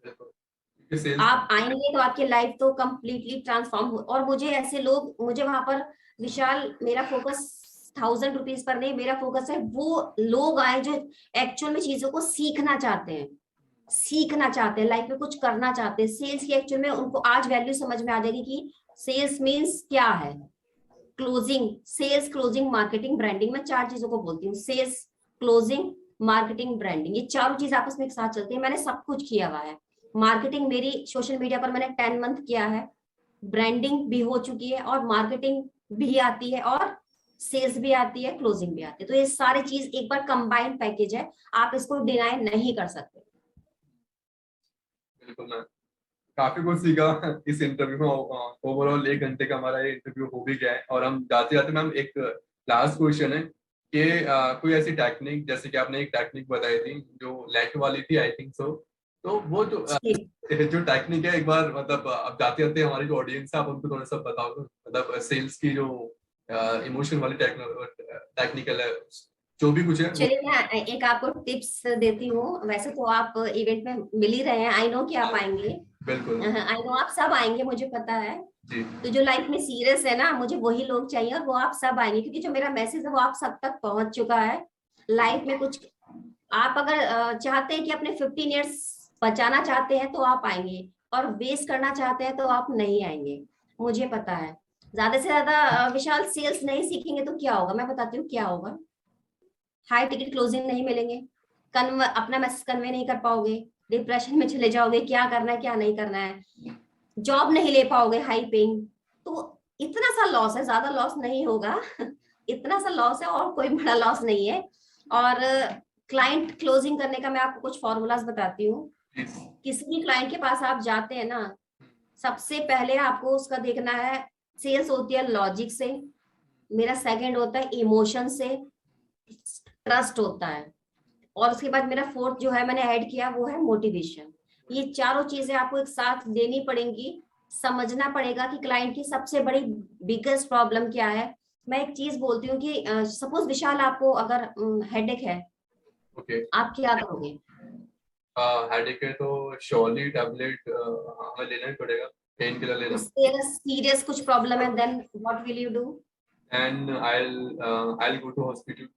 क्योंकि सेल्स, आप आएंगे तो आपकी लाइफ तो कंप्लीटली ट्रांसफॉर्म हो। और मुझे ऐसे लोग, मुझे वहां पर विशाल, मेरा फोकस 1000 रुपीज पर नहीं, मेरा फोकस है वो लोग आए जो एक्चुअल में चीजों को सीखना चाहते हैं, सीखना चाहते हैं, लाइफ में कुछ करना चाहते हैं। सेल्स की एक्चुअल में उनको आज वैल्यू समझ में आ जाएगी कि सेल्स मीन्स क्या है। Closing, sales, closing, marketing, branding, मैं 4 चीजों को बोलती हूँ, सेल्स, क्लोजिंग, मार्केटिंग, ब्रांडिंग, ये चारों चीज आपस में एक साथ चलती है। मैंने सब कुछ किया हुआ है। मार्केटिंग मेरी सोशल मीडिया पर मैंने 10 मंथ किया है, ब्रांडिंग भी हो चुकी है, और मार्केटिंग भी आती है, और सेल्स भी आती है, क्लोजिंग भी आती है। तो ये सारी चीज एक बार कंबाइंड पैकेज है, आप इसको डिनाई नहीं कर सकते। बिल्कुल। मैं काफी कुछ सीखा इस इंटरव्यू में। ओवरऑल 1 घंटे का हमारा ये इंटरव्यू हो भी गया है, और हम जाते जाते मैम एक लास्ट क्वेश्चन है कि कोई ऐसी टेक्निक, जैसे कि आपने एक टेक्निक बताई थी जो लेट वाली थी, आई थिंक सो, तो वो जो जो टेक्निक है, एक बार मतलब अब जाते जाते हमारी जो ऑडियंस है, आप उनको थोड़ा सा बताओ तो, मतलब सेल्स की जो इमोशन वाली टेक्निकल है, जो भी कुछ है वो। चलिए मैं एक आपको टिप्स देती हूँ। वैसे तो आप इवेंट में मिल ही रहे हैं, आई नो कि आप आएंगे, बिल्कुल। आई नो आप सब आएंगे, मुझे पता है। जी। तो जो लाइफ में सीरियस है ना, मुझे वही लोग चाहिए, और वो आप सब आएंगे, क्योंकि जो मेरा मैसेज है वो आप सब तक पहुंच चुका है। लाइफ में कुछ आप अगर चाहते हैं कि अपने 15 ईयर्स बचाना चाहते हैं तो आप आएंगे, और वेस्ट करना चाहते हैं तो आप नहीं आएंगे, मुझे पता है। ज्यादा से ज्यादा विशाल सेल्स नहीं सीखेंगे तो क्या होगा, मैं बताती हूँ क्या होगा। हाई टिकट क्लोजिंग नहीं मिलेंगे, अपना मैसेज कन्वे नहीं कर पाओगे, डिप्रेशन में चले जाओगे, क्या करना है क्या नहीं करना है, जॉब नहीं ले पाओगे हाई पेइंग। तो इतना सा लॉस है, ज्यादा लॉस नहीं होगा इतना सा लॉस है, और कोई बड़ा लॉस नहीं है। और क्लाइंट क्लोजिंग करने का मैं आपको कुछ फॉर्मूलाज बताती हूँ। किसी भी क्लाइंट के पास आप जाते हैं ना, सबसे पहले आपको उसका देखना है, सेल्स होती है लॉजिक से, मेरा सेकंड होता है इमोशन से, ट्रस्ट होता है, और उसके बाद मेरा फोर्थ जो है मैंने ऐड किया वो है मोटिवेशन। ये चारों चीजें आपको एक साथ देनी पड़ेंगी। समझना पड़ेगा कि क्लाइंट की सबसे बड़ी बिगेस्ट प्रॉब्लम क्या है। मैं एक चीज बोलती हूँ कि सपोज विशाल आपको अगर हेडेक है, ओके। आप क्या करोगे? हेडेक है तो श्योरली टैबलेट हमें लेना ही पड़ेगा, पेन किलर लेना। उससे अगर सीरियस कुछ प्रॉब्लम है, then what will you do? And I go to hospital.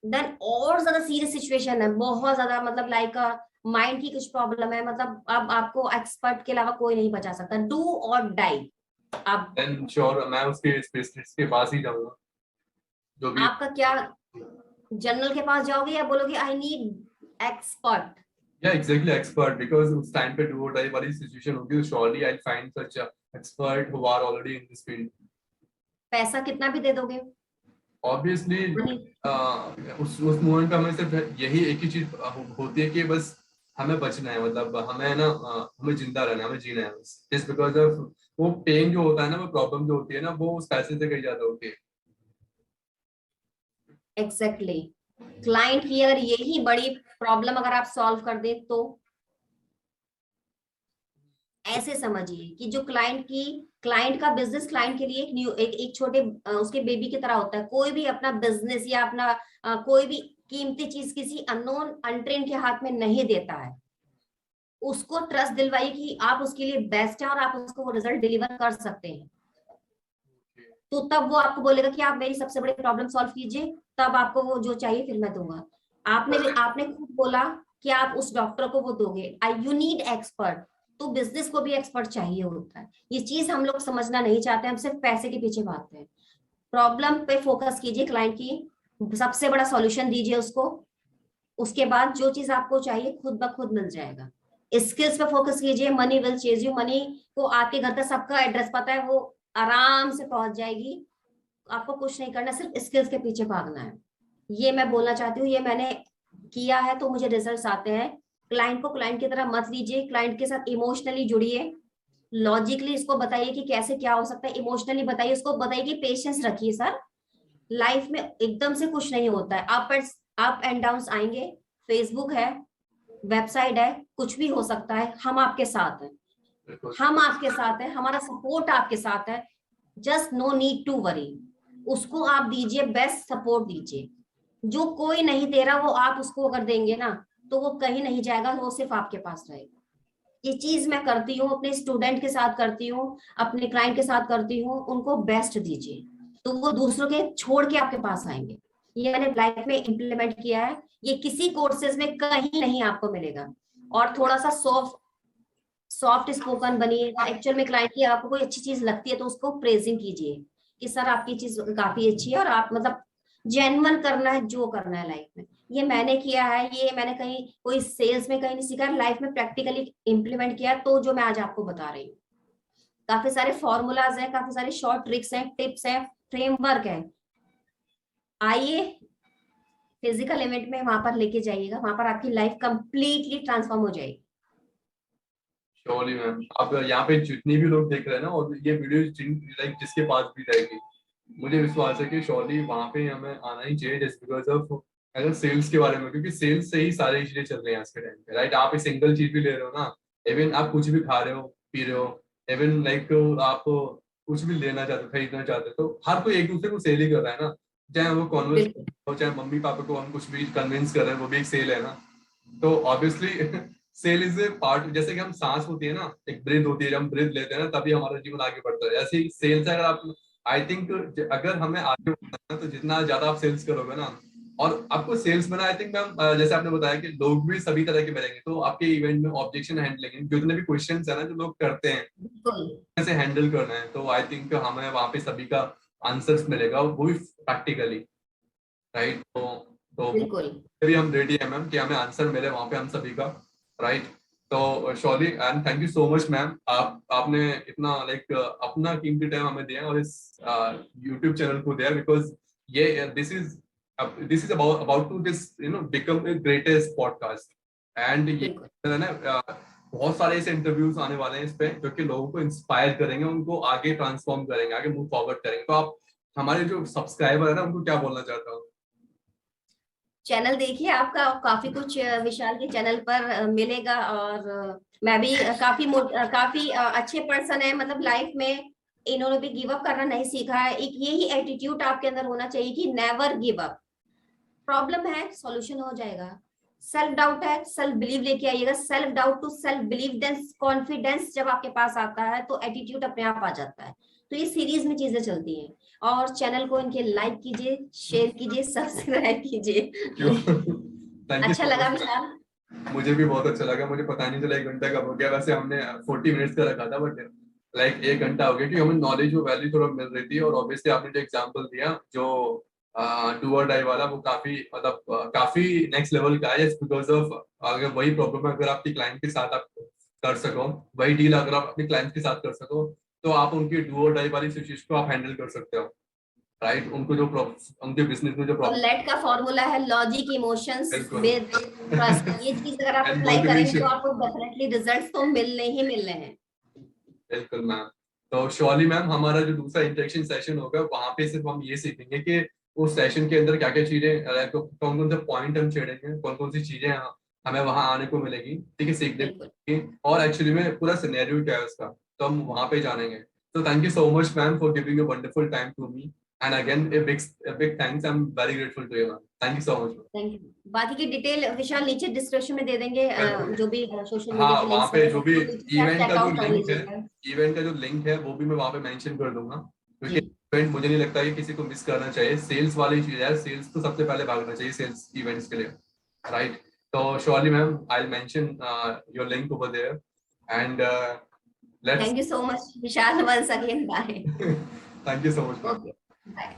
Then और ज्यादा सीरियस सिचुएशन है, बहुत ज्यादा, मतलब लाइक माइंड की कुछ प्रॉब्लम है, मतलब अब आपको एक्सपर्ट के अलावा कोई नहीं बचा सकता, डू और डाई। आप, देन श्योर मैं उसके स्पेशलिस्ट के पास ही जाऊंगा, जो भी। आपका क्या, जनरल के पास जाओगे या बोलोगे आई नीड एक्सपर्ट? या एग्जैक्टली एक्सपर्ट, बिकॉज उस टाइम पे डू और डाई वाली सिचुएशन होगी, तो surely I find such expert who are already in this field. पैसा कितना भी दे दोगे? ऑब्वियसली नहीं। उस मोमेंट पे हमें सिर्फ यही एक ही चीज होती है कि बस हमें बचना है, मतलब हमें ना हमें जिंदा रहना है, हमें जीना है, जस्ट बिकॉज ऑफ वो पेन जो होता है ना, वो प्रॉब्लम जो होती है ना, वो उस पैसे से कहीं ज्यादा होती है। एग्जैक्टली, क्लाइंट की अगर यही बड़ी प्रॉब्लम अगर आप सॉल्व कर दे तो ऐसे समझिए कि जो क्लाइंट का बिजनेस क्लाइंट के लिए एक न्यू एक छोटे उसके बेबी की तरह होता है। कोई भी अपना बिजनेस या अपना कोई भी कीमती चीज किसी अननोन अनट्रेन के हाथ में नहीं देता है। उसको ट्रस्ट दिलवाइए कि आप उसके लिए बेस्ट है और आप उसको वो रिजल्ट डिलीवर कर सकते हैं। तो तब वो आपको बोलेगा कि आप मेरी सबसे बड़ी प्रॉब्लम सॉल्व कीजिए, तब आपको वो जो चाहिए फिर मैं दूंगा। आपने खुद बोला कि आप उस डॉक्टर को वो दोगे। आई यू नीड एक्सपर्ट, तो बिजनेस को भी एक्सपर्ट चाहिए होता है। ये चीज हम लोग समझना नहीं चाहते, हम सिर्फ पैसे के पीछे भागते हैं। प्रॉब्लम पे फोकस कीजिए, क्लाइंट की सबसे बड़ा सॉल्यूशन दीजिए उसको। उसके बाद जो चीज आपको चाहिए खुद ब खुद मिल जाएगा। स्किल्स पे फोकस कीजिए, money will chase you. Money को आपके घर तक सबका एड्रेस पता है, वो आराम से पहुंच जाएगी। आपको कुछ नहीं करना, सिर्फ स्किल्स के पीछे भागना है। ये मैं बोलना चाहती हूँ, ये मैंने किया है तो मुझे रिजल्ट्स आते हैं। क्लाइंट को क्लाइंट की तरह मत लीजिए, क्लाइंट के साथ इमोशनली जुड़िए। लॉजिकली इसको बताइए कि कैसे क्या हो सकता है, इमोशनली बताइए उसको, बताइए कि पेशेंस रखिए सर। लाइफ में एकदम से कुछ नहीं होता है, अप एंड डाउन आएंगे। फेसबुक है, वेबसाइट है, कुछ भी हो सकता है। हम आपके साथ हैं, हम आपके साथ हैं, हमारा सपोर्ट आपके साथ है। Just no need to worry. उसको आप दीजिए, बेस्ट सपोर्ट दीजिए। जो कोई नहीं दे रहा वो आप उसको अगर देंगे ना, तो वो कहीं नहीं जाएगा, वो सिर्फ आपके पास रहेगा। ये चीज मैं करती हूँ, अपने स्टूडेंट के साथ करती हूँ, अपने क्लाइंट के साथ करती हूँ। उनको बेस्ट दीजिए तो वो दूसरों के छोड़ के आपके पास आएंगे। ये मैंने लाइफ में इम्प्लीमेंट किया है। ये किसी कोर्सेज में कहीं नहीं आपको मिलेगा। और थोड़ा सा सॉफ्ट स्पोकन बनिए। एक्चुअल में क्लाइंट की आपको कोई अच्छी चीज लगती है तो उसको प्रेजिंग कीजिए कि सर आपकी चीज काफी अच्छी है, और आप मतलब जेन्युइन करना है जो करना है लाइफ में। ये मैंने किया है, ये मैंने कहीं कोई सेल्स में कहीं नहीं सीखा, लाइफ में प्रैक्टिकली इंप्लीमेंट किया, तो जो मैं आज आपको बता रही हूँ। काफी सारे फॉर्मूलाज हैं, काफी सारे शॉर्ट ट्रिक्स हैं, टिप्स हैं, फ्रेमवर्क है। आइए, फिजिकल इवेंट में वहां पर लेके जाइएगा, वहां पर आपकी लाइफ कंप्लीटली ट्रांसफॉर्म हो जाएगी। श्योरली मैम, आप यहाँ पे जितने भी लोग देख रहे हैं ना, और ये वीडियो लाइक जिसके पास भी जाएगी, मुझे विश्वास है कि श्योरली वहां पे हमें आना ही चाहिए, जस्ट बिकॉज ऑफ अगर सेल्स के बारे में, क्योंकि सेल्स से ही सारी चीजें चल रही हैं आज के टाइम पे, राइट। आप एक सिंगल चीज भी ले रहे हो ना, इवन आप कुछ भी खा रहे हो, पी रहे हो, इवन लाइक आप कुछ भी लेना चाहते हो, खरीदना चाहते हो, तो हर कोई एक दूसरे को सेल ही कर रहा है ना। चाहे वो कॉन्वर्स बिल्कुल हो, चाहे मम्मी पापा को हम कुछ भी कन्विंस कर रहे हैं, वो भी एक सेल है ना। तो obviously sale is a part. जैसे कि हम सांस होती है ना, एक ब्रीथ होती है, जब हम ब्रीथ लेते हैं ना तभी हमारा जीवन आगे बढ़ता है, ऐसे ही सेल्स है। अगर आप, आई थिंक अगर हमें आगे बढ़ना है तो जितना ज्यादा आप सेल्स करोगे ना, और आपको सेल्स में, आई थिंक मैम जैसे आपने बताया कि लोग भी सभी तरह के मिलेंगे, तो आपके इवेंट में ऑब्जेक्शन हैंडलिंग जितने भी क्वेश्चन है ना जो लोग करते हैं, बिल्कुल कैसे हैंडल करना है, तो आई थिंक हमें वहां पे सभी का आंसर्स मिलेगा, वो भी प्रैक्टिकली, राइट। तो बिल्कुल। भी हम रेडी है मैम कि हमें आंसर मिले वहां पे हम सभी का, राइट। तो surely and thank you so much ma'am, आपने इतना लाइक अपना कीमती टाइम हमें दिया और इस यूट्यूब चैनल को दिया, बिकॉज ये this is about about to this become a greatest podcast. And ये बिल्कुल है ना, बहुत सारे ऐसे इंटरव्यूज आने वाले हैं इस पे जो कि लोगों को इंस्पायर करेंगे, उनको आगे ट्रांसफॉर्म करेंगे, आगे मूव फॉरवर्ड करेंगे। तो आप हमारे जो सब्सक्राइबर है ना, उनको क्या बोलना चाहता हूँ? चैनल देखिए, आपका काफी कुछ विशाल के चैनल पर मिलेगा। और मैं भी काफी अच्छे पर्सन है, मतलब लाइफ में इन्होंने भी गिव अप करना नहीं सीखा है। एक यही एटीट्यूड आपके अंदर होना चाहिए कि नेवर गिव अप। प्रॉब्लम है, सॉल्यूशन हो जाएगा। सेल्फ डाउट है, सेल्फ बिलीव लेके आइएगा। Self doubt to self believe, then confidence जब आपके पास आता है तो एटीट्यूड अपने आप आ जाता है। तो ये सीरीज में चीजें चलती हैं। और चैनल को इनके लाइक कीजिए, शेयर कीजिए, सब्सक्राइब कीजिए। थैंक यू अच्छा सो लगा मच। विशाल। मुझे भी बहुत अच्छा लगा, मुझे पता नहीं चला 1 घंटा कब हो गया। वैसे हमने 40 मिनट्स का रखा था, बट लाइक 1 घंटा हो गया, क्योंकि हमें नॉलेज और वैल्यू थोड़ा मिल रही थी। और ऑब्वियसली आपने जो एग्जांपल दिया, जो डू और डाई वाला, वो काफी मतलब काफी नेक्स्ट लेवल का है, बिकॉज ऑफ अगर वही प्रॉब्लम अगर आपके क्लाइंट के साथ आप कर सको, वही डील अगर आप अपने क्लाइंट के साथ कर सको, तो आप उनकी डू और डाई वाली सिचुएशन को आप हैंडल कर सकते हो, राइट। उनको जो उनके बिजनेस में जो और प्रॉब्लम, लेट का फॉर्मूला है लॉजिक इमोशंस बिल्कुल विद ट्रस्ट ये चीज अगर आप And अप्लाई करेंगे तो motivation. आपको डेफिनेटली रिजल्ट्स तो मिलने ही मिलने हैं। बिल्कुल मैम। तो श्योरली मैम हमारा जो दूसरा इंटरेक्शन सेशन होगा वहां पे सिर्फ हम ये सीखेंगे कि उस सेशन के अंदर क्या क्या चीजें, कौन कौन से पॉइंट हम छेड़ेंगे, कौन कौन सी चीजें हमें वहां आने को मिलेगी, ठीक है, सीखने को बिल्कुल। मिलेगी, और एक्चुअली में पूरा सिनेरियो क्या है उसका, तो हम वहां पे जानेंगे। तो thank you so much ma'am for giving a wonderful time to me, and again a big thanks, I'm very grateful to you ma'am, thank you so much. Thank you. बाकी की डिटेल विशाल नीचे डिस्क्रिप्शन में दे देंगे, बिल्कुल। जो भी social media हाँ की वहाँ लिंक्स पे वगैरह जो भी वो नीचे से आप इवेंट का जो चेकआउट कर लिंक है, लीजिएगा। इवेंट का जो लिंक है वो भी मैं वहाँ पे मेंशन कर दूंगा, क्योंकि जी इवेंट मुझे नहीं लगता कि किसी को मिस करना चाहिए। सेल्स वाली चीज है, सेल्स तो सबसे पहले भागना चाहिए सेल्स इवेंट्स के लिए, राइट। तो surely ma'am I will mention your link over there, and let's thank you so much Vishal, once again, bye. Thank you so much ma'am. Okay bye.